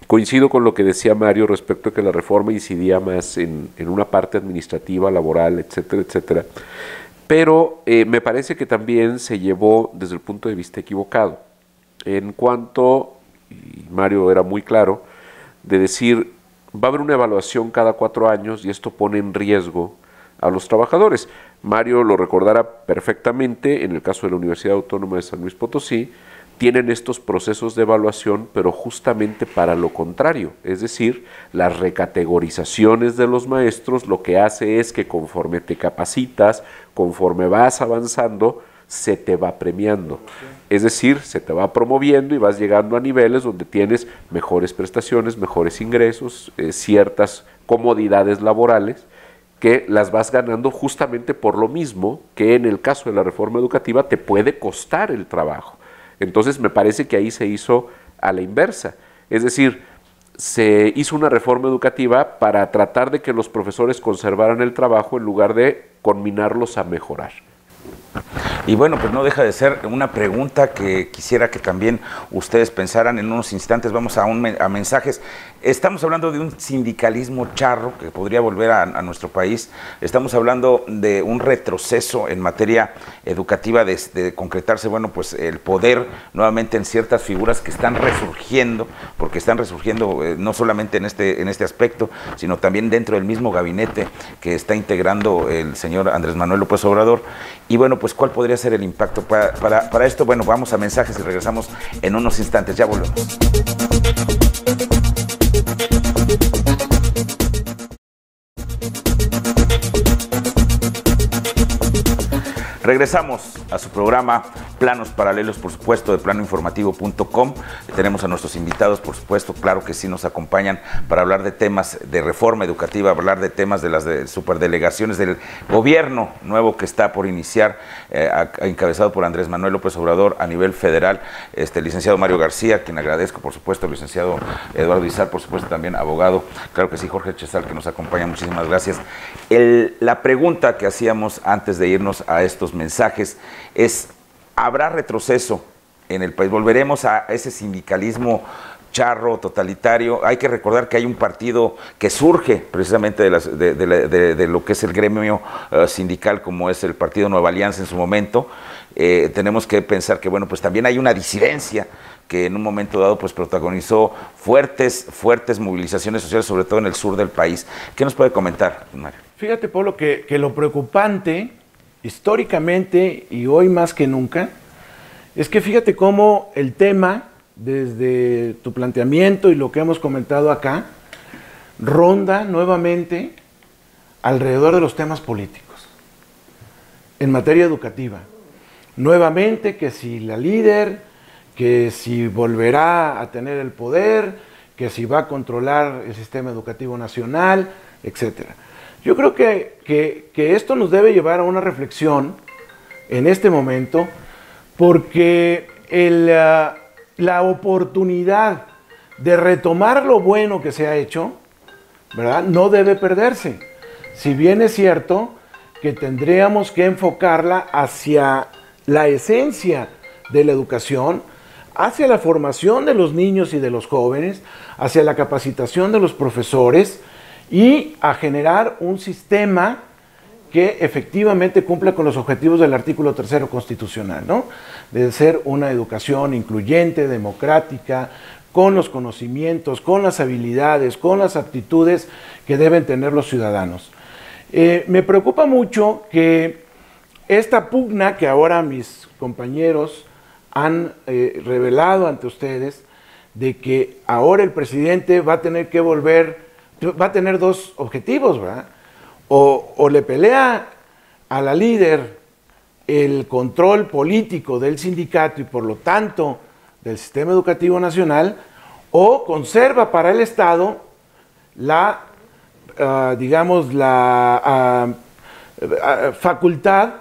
coincido con lo que decía Mario respecto a que la reforma incidía más en una parte administrativa, laboral, etcétera, etcétera. Pero me parece que también se llevó desde el punto de vista equivocado, en cuanto, y Mario era muy claro, de decir, va a haber una evaluación cada 4 años y esto pone en riesgo a los trabajadores. Mario lo recordará perfectamente, en el caso de la Universidad Autónoma de San Luis Potosí, tienen estos procesos de evaluación, pero justamente para lo contrario, es decir, las recategorizaciones de los maestros lo que hace es que conforme te capacitas, conforme vas avanzando, se te va premiando. Es decir, se te va promoviendo y vas llegando a niveles donde tienes mejores prestaciones, mejores ingresos, ciertas comodidades laborales, que las vas ganando justamente por lo mismo que en el caso de la reforma educativa te puede costar el trabajo. Entonces me parece que ahí se hizo a la inversa, es decir, se hizo una reforma educativa para tratar de que los profesores conservaran el trabajo en lugar de conminarlos a mejorar. Y bueno, pues no deja de ser una pregunta que quisiera que también ustedes pensaran en unos instantes. Vamos a mensajes. Estamos hablando de un sindicalismo charro que podría volver a nuestro país. Estamos hablando de un retroceso en materia educativa, de concretarse, bueno, pues el poder nuevamente en ciertas figuras que están resurgiendo, porque están resurgiendo no solamente en este aspecto, sino también dentro del mismo gabinete que está integrando el señor Andrés Manuel López Obrador. Y bueno, pues ¿cuál podría ser el impacto para esto? Bueno, vamos a mensajes y regresamos en unos instantes. Ya volvemos. Regresamos a su programa Planos Paralelos, por supuesto, de planoinformativo.com. Tenemos a nuestros invitados, por supuesto, claro que sí nos acompañan para hablar de temas de reforma educativa, hablar de temas de las superdelegaciones del gobierno nuevo que está por iniciar, encabezado por Andrés Manuel López Obrador a nivel federal, licenciado Mario García, quien agradezco, por supuesto, licenciado Eduardo Izar, por supuesto, también abogado, claro que sí, Jorge Chesal, que nos acompaña, muchísimas gracias. La pregunta que hacíamos antes de irnos a estos mensajes es: ¿habrá retroceso en el país? ¿Volveremos a ese sindicalismo charro, totalitario? Hay que recordar que hay un partido que surge precisamente de lo que es el gremio sindical, como es el Partido Nueva Alianza en su momento. Tenemos que pensar que, bueno, pues también hay una disidencia que en un momento dado pues protagonizó fuertes movilizaciones sociales, sobre todo en el sur del país. ¿Qué nos puede comentar, Mario? Fíjate, Pablo, que lo preocupante históricamente y hoy más que nunca es que fíjate cómo el tema, desde tu planteamiento y lo que hemos comentado acá, ronda nuevamente alrededor de los temas políticos en materia educativa. Nuevamente, que si la líder, que si volverá a tener el poder, que si va a controlar el sistema educativo nacional, etcétera. Yo creo que esto nos debe llevar a una reflexión en este momento, porque la oportunidad de retomar lo bueno que se ha hecho, ¿verdad?, no debe perderse. Si bien es cierto que tendríamos que enfocarla hacia la esencia de la educación, hacia la formación de los niños y de los jóvenes, hacia la capacitación de los profesores y a generar un sistema que efectivamente cumpla con los objetivos del artículo 3º constitucional, ¿no? De ser una educación incluyente, democrática, con los conocimientos, con las habilidades, con las aptitudes que deben tener los ciudadanos. Me preocupa mucho que esta pugna que ahora mis compañeros han revelado ante ustedes, de que ahora el presidente va a tener que va a tener dos objetivos, ¿verdad? O le pelea a la líder el control político del sindicato y por lo tanto del sistema educativo nacional, o conserva para el Estado la, digamos, la facultad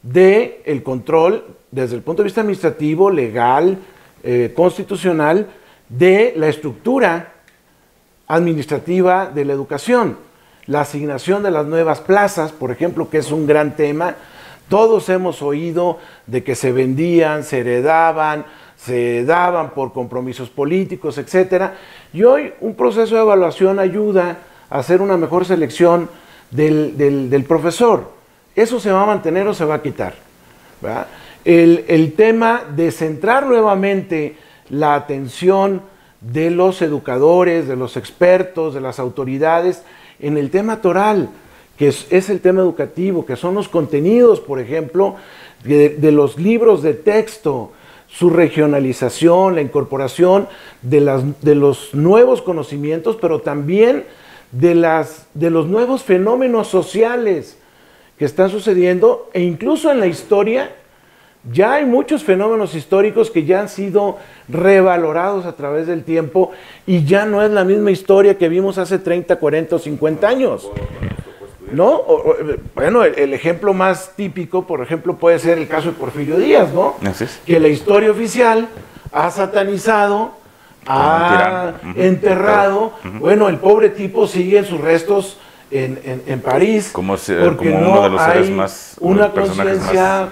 del control desde el punto de vista administrativo, legal, constitucional, de la estructura administrativa de la educación. La asignación de las nuevas plazas, por ejemplo, que es un gran tema. Todos hemos oído de que se vendían, se heredaban, se daban por compromisos políticos, etc. Y hoy un proceso de evaluación ayuda a hacer una mejor selección del profesor. ¿Eso se va a mantener o se va a quitar? ¿Verdad? El tema de centrar nuevamente la atención de los educadores, de los expertos, de las autoridades, en el tema toral, que es el tema educativo, que son los contenidos, por ejemplo, de los libros de texto, su regionalización, la incorporación de los nuevos conocimientos, pero también de los nuevos fenómenos sociales que están sucediendo, e incluso en la historia. Ya hay muchos fenómenos históricos que ya han sido revalorados a través del tiempo y ya no es la misma historia que vimos hace 30, 40 o 50 años. ¿No? Bueno, el ejemplo más típico, por ejemplo, puede ser el caso de Porfirio Díaz, ¿no? Que la historia oficial ha satanizado, ha enterrado. Bueno, el pobre tipo sigue en sus restos en París, porque como uno de los seres más, una conciencia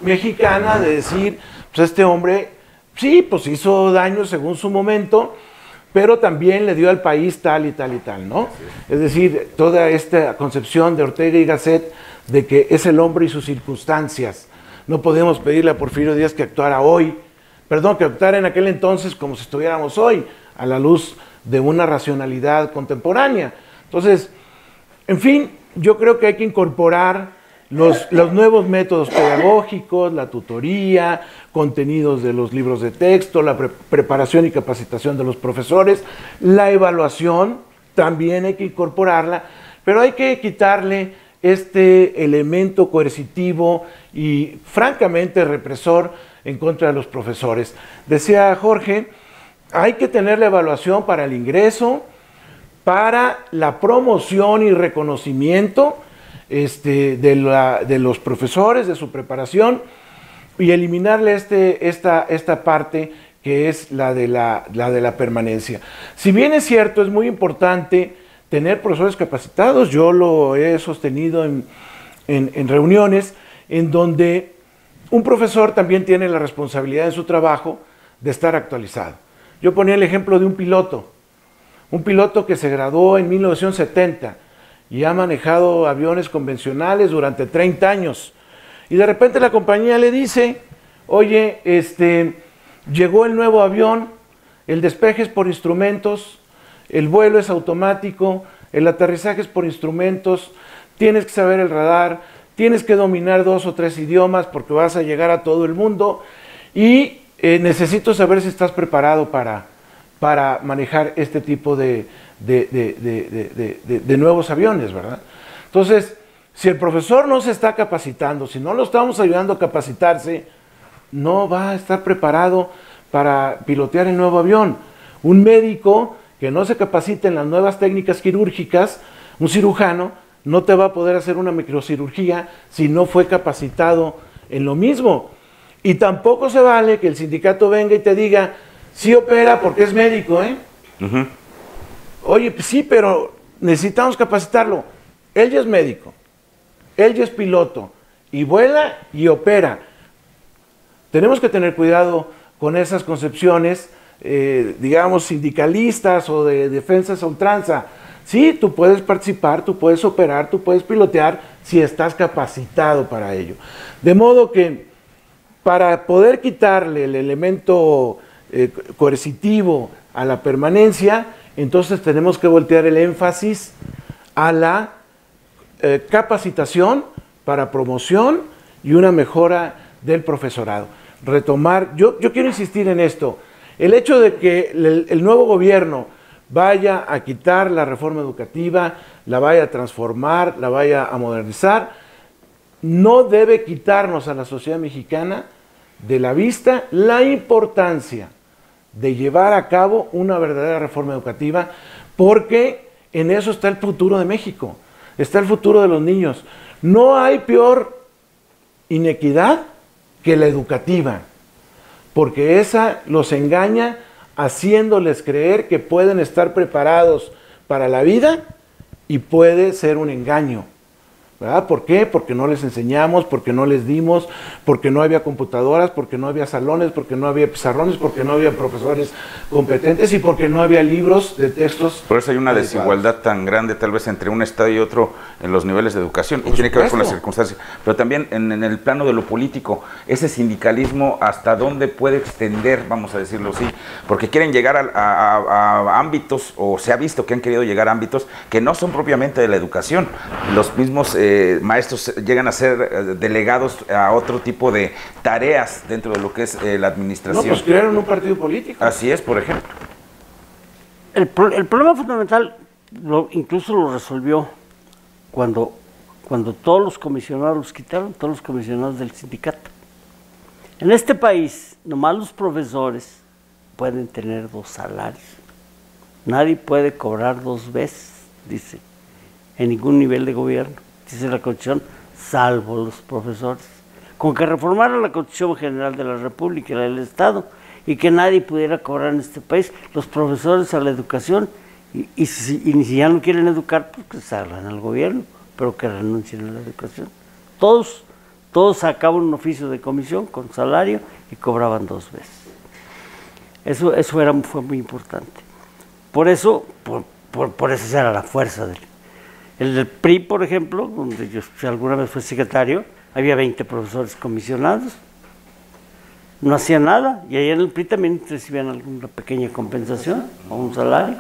mexicana de decir, pues este hombre, sí, pues hizo daño según su momento, pero también le dio al país tal y tal y tal, ¿no? Es decir, toda esta concepción de Ortega y Gasset de que es el hombre y sus circunstancias. No podemos pedirle a Porfirio Díaz que actuara hoy, perdón, que actuara en aquel entonces como si estuviéramos hoy, a la luz de una racionalidad contemporánea. Entonces, en fin, yo creo que hay que incorporar los nuevos métodos pedagógicos, la tutoría, contenidos de los libros de texto, la preparación y capacitación de los profesores, la evaluación, también hay que incorporarla, pero hay que quitarle este elemento coercitivo y francamente represor en contra de los profesores. Decía Jorge, hay que tener la evaluación para el ingreso, para la promoción y reconocimiento de los profesores, de su preparación, y eliminarle esta parte que es la de la permanencia. Si bien es cierto, es muy importante tener profesores capacitados, yo lo he sostenido en reuniones en donde un profesor también tiene la responsabilidad en su trabajo de estar actualizado. Yo ponía el ejemplo de un piloto que se graduó en 1970 y ha manejado aviones convencionales durante 30 años. Y de repente la compañía le dice, oye, llegó el nuevo avión, el despeje es por instrumentos, el vuelo es automático, el aterrizaje es por instrumentos, tienes que saber el radar, tienes que dominar 2 o 3 idiomas porque vas a llegar a todo el mundo y necesito saber si estás preparado para manejar este tipo de nuevos aviones, ¿verdad? Entonces, si el profesor no se está capacitando, si no lo estamos ayudando a capacitarse, no va a estar preparado para pilotear el nuevo avión. Un médico que no se capacita en las nuevas técnicas quirúrgicas, un cirujano, no te va a poder hacer una microcirugía si no fue capacitado en lo mismo. Y tampoco se vale que el sindicato venga y te diga, sí opera porque es médico, ¿eh? Oye, pues sí, pero necesitamos capacitarlo. Él ya es médico, él ya es piloto, y vuela y opera. Tenemos que tener cuidado con esas concepciones, digamos, sindicalistas o de defensas a ultranza. Sí, tú puedes participar, tú puedes operar, tú puedes pilotear, si estás capacitado para ello. De modo que para poder quitarle el elemento coercitivo a la permanencia, entonces tenemos que voltear el énfasis a la capacitación para promoción y una mejora del profesorado. Retomar, yo quiero insistir en esto, el hecho de que el nuevo gobierno vaya a quitar la reforma educativa, la vaya a transformar, la vaya a modernizar, no debe quitarnos a la sociedad mexicana de la vista la importancia de llevar a cabo una verdadera reforma educativa, porque en eso está el futuro de México, está el futuro de los niños. No hay peor inequidad que la educativa, porque esa los engaña haciéndoles creer que pueden estar preparados para la vida y puede ser un engaño, ¿verdad? ¿Por qué? Porque no les enseñamos, porque no les dimos, porque no había computadoras, porque no había salones, porque no había pizarrones, porque no había profesores competentes y porque no había libros de textos. Por eso hay una desigualdad tan grande tal vez entre un estado y otro en los niveles de educación, y tiene que ver con las circunstancias, pero también en el plano de lo político, ese sindicalismo hasta dónde puede extender, vamos a decirlo así, porque quieren llegar a ámbitos, o se ha visto que han querido llegar a ámbitos que no son propiamente de la educación. Los mismos maestros llegan a ser delegados a otro tipo de tareas dentro de lo que es la administración. No, pues crearon un partido político. Así es, por ejemplo. El problema fundamental incluso lo resolvió cuando todos los comisionados los quitaron, todos los comisionados del sindicato. En este país, nomás los profesores pueden tener 2 salarios. Nadie puede cobrar 2 veces, dice, en ningún nivel de gobierno, dice la Constitución, salvo los profesores. Con que reformara la Constitución General de la República y la del Estado, y que nadie pudiera cobrar en este país, los profesores a la educación, y si ya no quieren educar, pues que salgan al gobierno, pero que renuncien a la educación. Todos sacaban un oficio de comisión con salario y cobraban 2 veces. Eso fue muy importante. Por eso esa era la fuerza del PRI, por ejemplo, donde yo alguna vez fui secretario, había 20 profesores comisionados, no hacían nada, y allá en el PRI también recibían alguna pequeña compensación o un salario.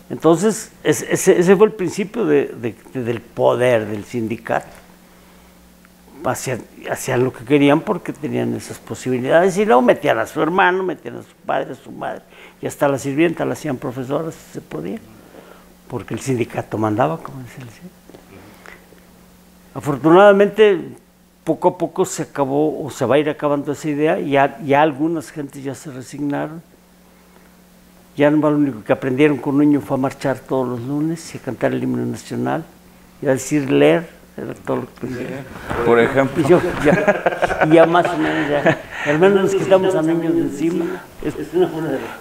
Entonces, ese fue el principio del poder del sindicato. Hacían lo que querían porque tenían esas posibilidades, y luego metían a su hermano, metían a su padre, a su madre, y hasta la sirvienta la hacían profesoras si se podía, porque el sindicato mandaba, como se decía. Afortunadamente, poco a poco se acabó, o se va a ir acabando esa idea, y ya algunas gentes ya se resignaron. Ya no, lo único que aprendieron con un niño fue a marchar todos los lunes y a cantar el himno nacional y a decir leer, era todo lo que aprendieron. Por ejemplo. Y ya más o menos, al menos nos quitamos a niños de encima. Es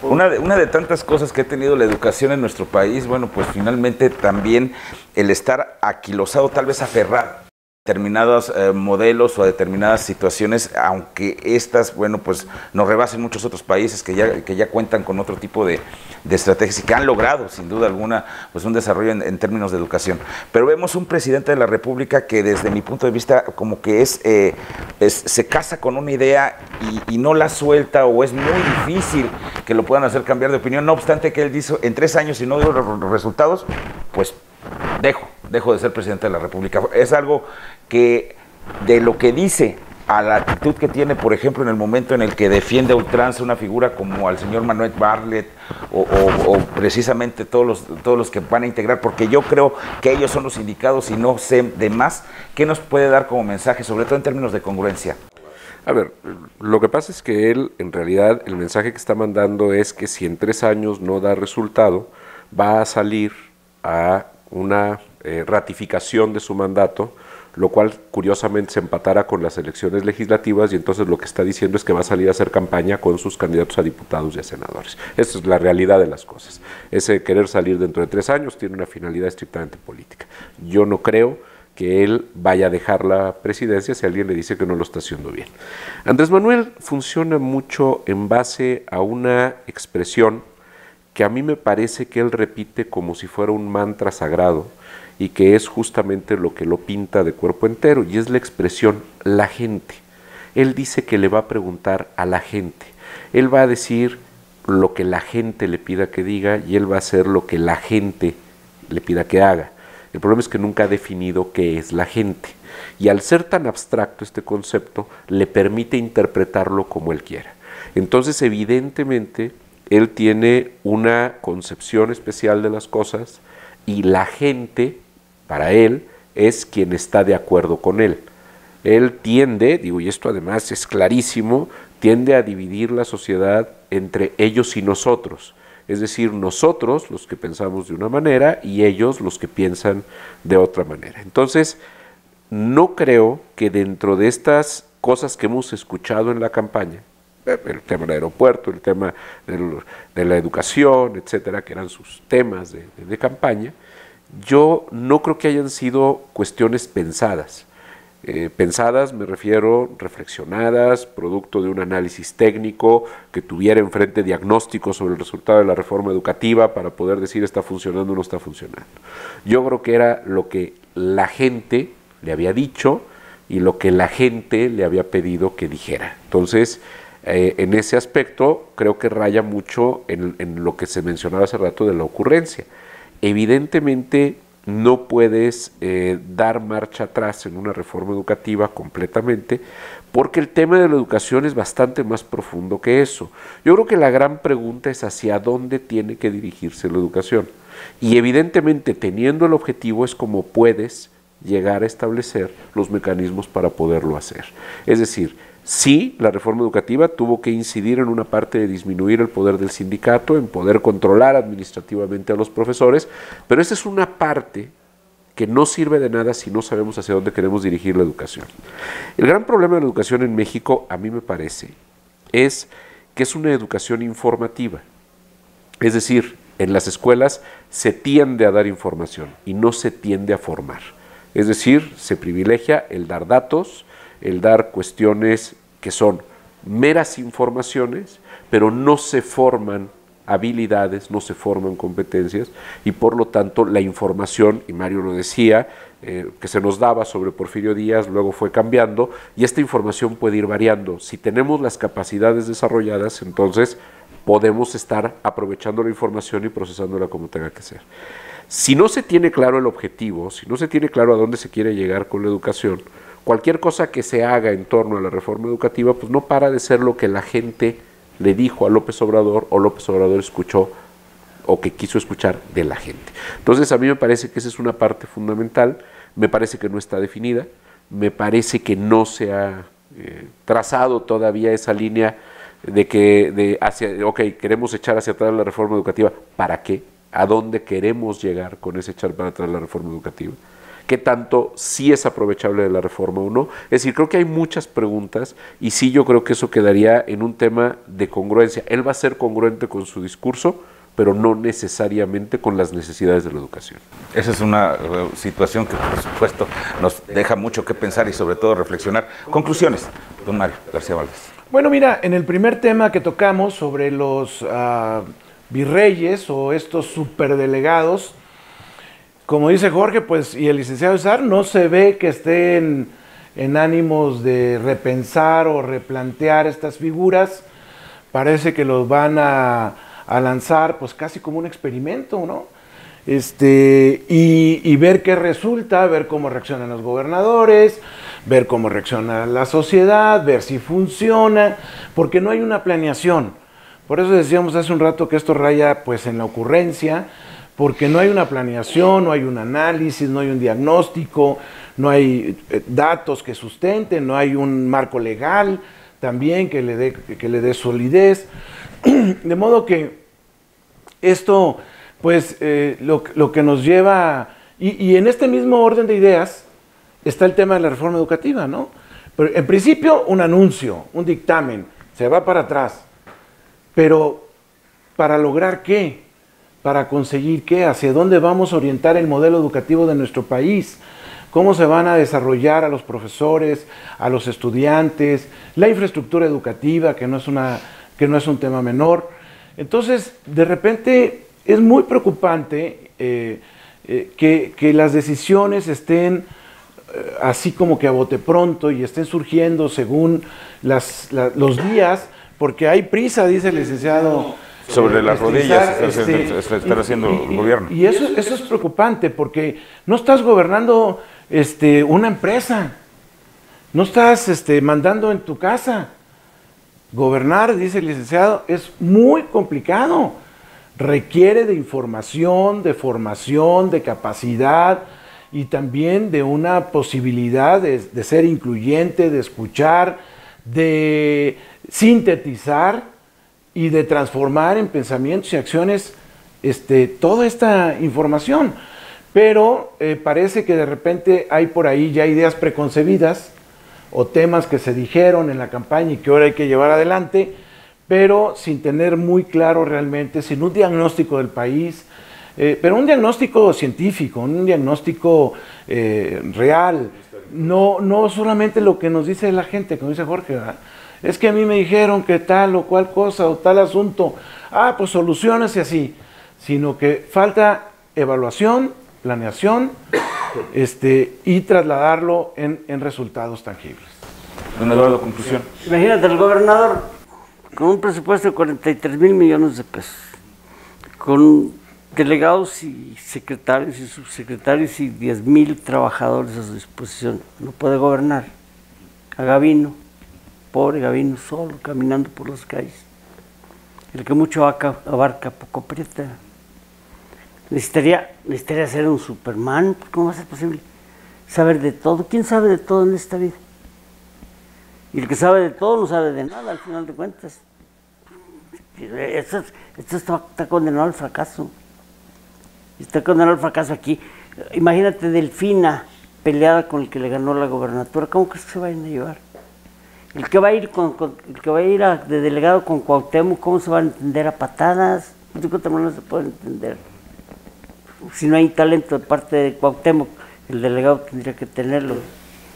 una de tantas cosas que ha tenido la educación en nuestro país, bueno, pues finalmente también el estar aquilosado, tal vez aferrado a determinados modelos o a determinadas situaciones, aunque estas, bueno, pues nos rebasen muchos otros países que ya cuentan con otro tipo de estrategias y que han logrado, sin duda alguna, pues un desarrollo en términos de educación. Pero vemos un presidente de la República que desde mi punto de vista como que se casa con una idea y no la suelta, o es muy difícil que lo puedan hacer cambiar de opinión, no obstante que él dijo, en 3 años si no dio los resultados, pues dejo de ser presidente de la República. Es algo que, de lo que dice a la actitud que tiene, por ejemplo, en el momento en el que defiende a ultranza una figura como al señor Manuel Bartlett o precisamente todos los que van a integrar, porque yo creo que ellos son los indicados y no sé de más, ¿qué nos puede dar como mensaje, sobre todo en términos de congruencia? A ver, lo que pasa es que él, en realidad, el mensaje que está mandando es que si en 3 años no da resultado, va a salir a una ratificación de su mandato, lo cual curiosamente se empatara con las elecciones legislativas, y entonces lo que está diciendo es que va a salir a hacer campaña con sus candidatos a diputados y a senadores. Esa es la realidad de las cosas. Ese querer salir dentro de 3 años tiene una finalidad estrictamente política. Yo no creo que él vaya a dejar la presidencia si alguien le dice que no lo está haciendo bien. Andrés Manuel funciona mucho en base a una expresión que a mí me parece que él repite como si fuera un mantra sagrado y que es justamente lo que lo pinta de cuerpo entero, y es la expresión la gente. Él dice que le va a preguntar a la gente, él va a decir lo que la gente le pida que diga y él va a hacer lo que la gente le pida que haga. El problema es que nunca ha definido qué es la gente, y al ser tan abstracto este concepto, le permite interpretarlo como él quiera. Entonces, evidentemente, él tiene una concepción especial de las cosas, y la gente, para él, es quien está de acuerdo con él. Él tiende, y esto además es clarísimo, tiende a dividir la sociedad entre ellos y nosotros. Es decir, nosotros los que pensamos de una manera y ellos los que piensan de otra manera. Entonces, no creo que dentro de estas cosas que hemos escuchado en la campaña, el tema del aeropuerto, el tema de la educación, etcétera, que eran sus temas de campaña, yo no creo que hayan sido cuestiones pensadas. Pensadas, me refiero, reflexionadas, producto de un análisis técnico, que tuviera enfrente diagnósticos sobre el resultado de la reforma educativa para poder decir está funcionando o no está funcionando. Yo creo que era lo que la gente le había dicho y lo que la gente le había pedido que dijera. Entonces, en ese aspecto, creo que raya mucho en lo que se mencionaba hace rato de la ocurrencia. Evidentemente, no puedes dar marcha atrás en una reforma educativa completamente, porque el tema de la educación es bastante más profundo que eso. Yo creo que la gran pregunta es hacia dónde tiene que dirigirse la educación. Y evidentemente, teniendo el objetivo, es como puedes llegar a establecer los mecanismos para poderlo hacer. Es decir, sí, la reforma educativa tuvo que incidir en una parte de disminuir el poder del sindicato, en poder controlar administrativamente a los profesores, pero esa es una parte que no sirve de nada si no sabemos hacia dónde queremos dirigir la educación. El gran problema de la educación en México, a mí me parece, es que es una educación informativa. Es decir, en las escuelas se tiende a dar información y no se tiende a formar. Es decir, se privilegia el dar datos, el dar cuestiones que son meras informaciones, pero no se forman habilidades, no se forman competencias, y por lo tanto la información, y Mario lo decía, que se nos daba sobre Porfirio Díaz, luego fue cambiando, y esta información puede ir variando. Si tenemos las capacidades desarrolladas, entonces podemos estar aprovechando la información y procesándola como tenga que ser. Si no se tiene claro el objetivo, si no se tiene claro a dónde se quiere llegar con la educación, cualquier cosa que se haga en torno a la reforma educativa, pues no para de ser lo que la gente le dijo a López Obrador o López Obrador escuchó o que quiso escuchar de la gente. Entonces a mí me parece que esa es una parte fundamental, me parece que no está definida, me parece que no se ha trazado todavía esa línea ok, queremos echar hacia atrás la reforma educativa, ¿para qué? ¿A dónde queremos llegar con ese echar para atrás la reforma educativa? ¿Qué tanto sí es aprovechable de la reforma o no? Es decir, creo que hay muchas preguntas y sí yo creo que eso quedaría en un tema de congruencia. Él va a ser congruente con su discurso, pero no necesariamente con las necesidades de la educación. Esa es una situación que, por supuesto, nos deja mucho que pensar y sobre todo reflexionar. Conclusiones, don Mario García Valdés. Bueno, mira, en el primer tema que tocamos sobre los virreyes o estos superdelegados, como dice Jorge, pues, y el licenciado César, no se ve que estén en ánimos de repensar o replantear estas figuras. Parece que los van a lanzar, pues, casi como un experimento, ¿no? Y ver qué resulta, ver cómo reaccionan los gobernadores, ver cómo reacciona la sociedad, ver si funciona, porque no hay una planeación. Por eso decíamos hace un rato que esto raya, pues, en la ocurrencia, porque no hay una planeación, no hay un análisis, no hay un diagnóstico, no hay datos que sustenten, no hay un marco legal también que le dé solidez. De modo que esto, pues, lo que nos lleva, y en este mismo orden de ideas está el tema de la reforma educativa, ¿no? Pero en principio un anuncio, un dictamen, se va para atrás, pero ¿para lograr qué? ¿Para conseguir qué? ¿Hacia dónde vamos a orientar el modelo educativo de nuestro país? ¿Cómo se van a desarrollar a los profesores, a los estudiantes? La infraestructura educativa, que no es un tema menor. Entonces, de repente es muy preocupante que las decisiones estén así como que a bote pronto y estén surgiendo según los días, porque hay prisa, dice el licenciado. Sobre las rodillas está haciendo el gobierno. Y eso es preocupante, porque no estás gobernando una empresa, no estás mandando en tu casa. Gobernar, dice el licenciado, es muy complicado. Requiere de información, de formación, de capacidad y también de una posibilidad de ser incluyente, de escuchar, de sintetizar y de transformar en pensamientos y acciones toda esta información. Pero parece que de repente hay por ahí ya ideas preconcebidas o temas que se dijeron en la campaña y que ahora hay que llevar adelante, pero sin tener muy claro realmente, sin un diagnóstico del país, pero un diagnóstico científico, un diagnóstico real, no solamente lo que nos dice la gente, como dice Jorge, ¿verdad? Es que a mí me dijeron que tal o cual cosa o tal asunto, pues soluciones y así, sino que falta evaluación, planeación, y trasladarlo en resultados tangibles. Don Eduardo, conclusión. Imagínate, el gobernador con un presupuesto de 43,000 millones de pesos, con delegados y secretarios y subsecretarios y 10,000 trabajadores a su disposición, no puede gobernar. A Gavino, pobre Gavino, solo, caminando por las calles. El que mucho abarca, poco aprieta. Necesitaría ser un Superman. ¿Cómo va a ser posible saber de todo? ¿Quién sabe de todo en esta vida? Y el que sabe de todo no sabe de nada, al final de cuentas. Esto está condenado al fracaso. Está condenado al fracaso aquí. Imagínate Delfina peleada con el que le ganó la gobernatura. ¿Cómo crees que se vayan a llevar? El que va a ir de delegado con Cuauhtémoc, ¿cómo se van a entender a patadas? De qué otra manera se puede entender. Si no hay talento de parte de Cuauhtémoc, el delegado tendría que tenerlo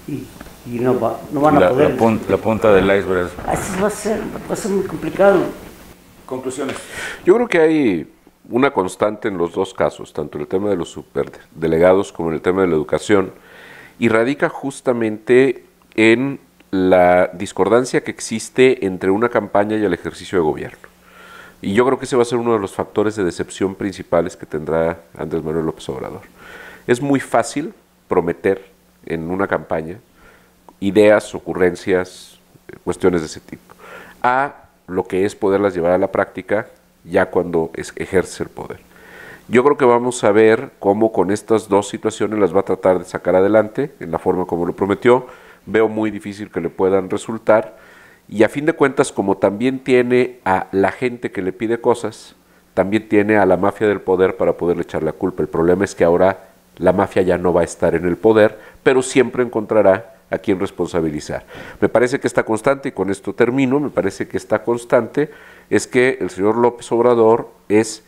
y no van a poder. La punta del iceberg. Así va a ser muy complicado. Conclusiones. Yo creo que hay una constante en los dos casos, tanto en el tema de los superdelegados como en el tema de la educación, y radica justamente en la discordancia que existe entre una campaña y el ejercicio de gobierno. Y yo creo que ese va a ser uno de los factores de decepción principales que tendrá Andrés Manuel López Obrador. Es muy fácil prometer en una campaña ideas, ocurrencias, cuestiones de ese tipo, a lo que es poderlas llevar a la práctica ya cuando ejerce el poder. Yo creo que vamos a ver cómo con estas dos situaciones las va a tratar de sacar adelante en la forma como lo prometió. Veo muy difícil que le puedan resultar. Y a fin de cuentas, como también tiene a la gente que le pide cosas, también tiene a la mafia del poder para poderle echar la culpa. El problema es que ahora la mafia ya no va a estar en el poder, pero siempre encontrará a quien responsabilizar. Me parece que está constante, y con esto termino, me parece que está constante, es que el señor López Obrador es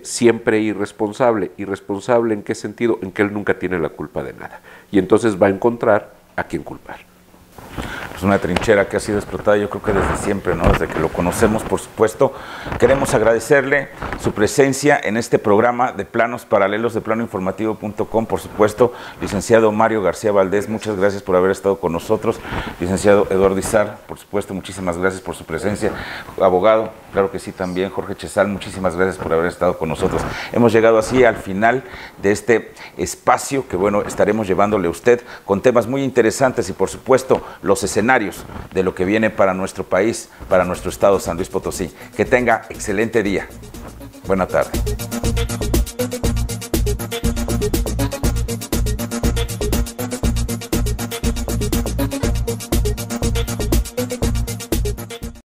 siempre irresponsable. ¿Irresponsable en qué sentido? En que él nunca tiene la culpa de nada. Y entonces va a encontrar a quien culpar. Es una trinchera que ha sido explotada, yo creo que desde siempre, ¿no? Desde que lo conocemos, por supuesto. Queremos agradecerle su presencia en este programa de Planos Paralelos de planoinformativo.com, por supuesto. Licenciado Mario García Valdés, muchas gracias por haber estado con nosotros. Licenciado Eduardo Izar, por supuesto, muchísimas gracias por su presencia. Abogado, claro que sí, también. Jorge Chezal, muchísimas gracias por haber estado con nosotros. Hemos llegado así al final de este espacio que, bueno, estaremos llevándole a usted con temas muy interesantes y, por supuesto, los escenarios de lo que viene para nuestro país, para nuestro estado San Luis Potosí. Que tenga excelente día. Buena tarde.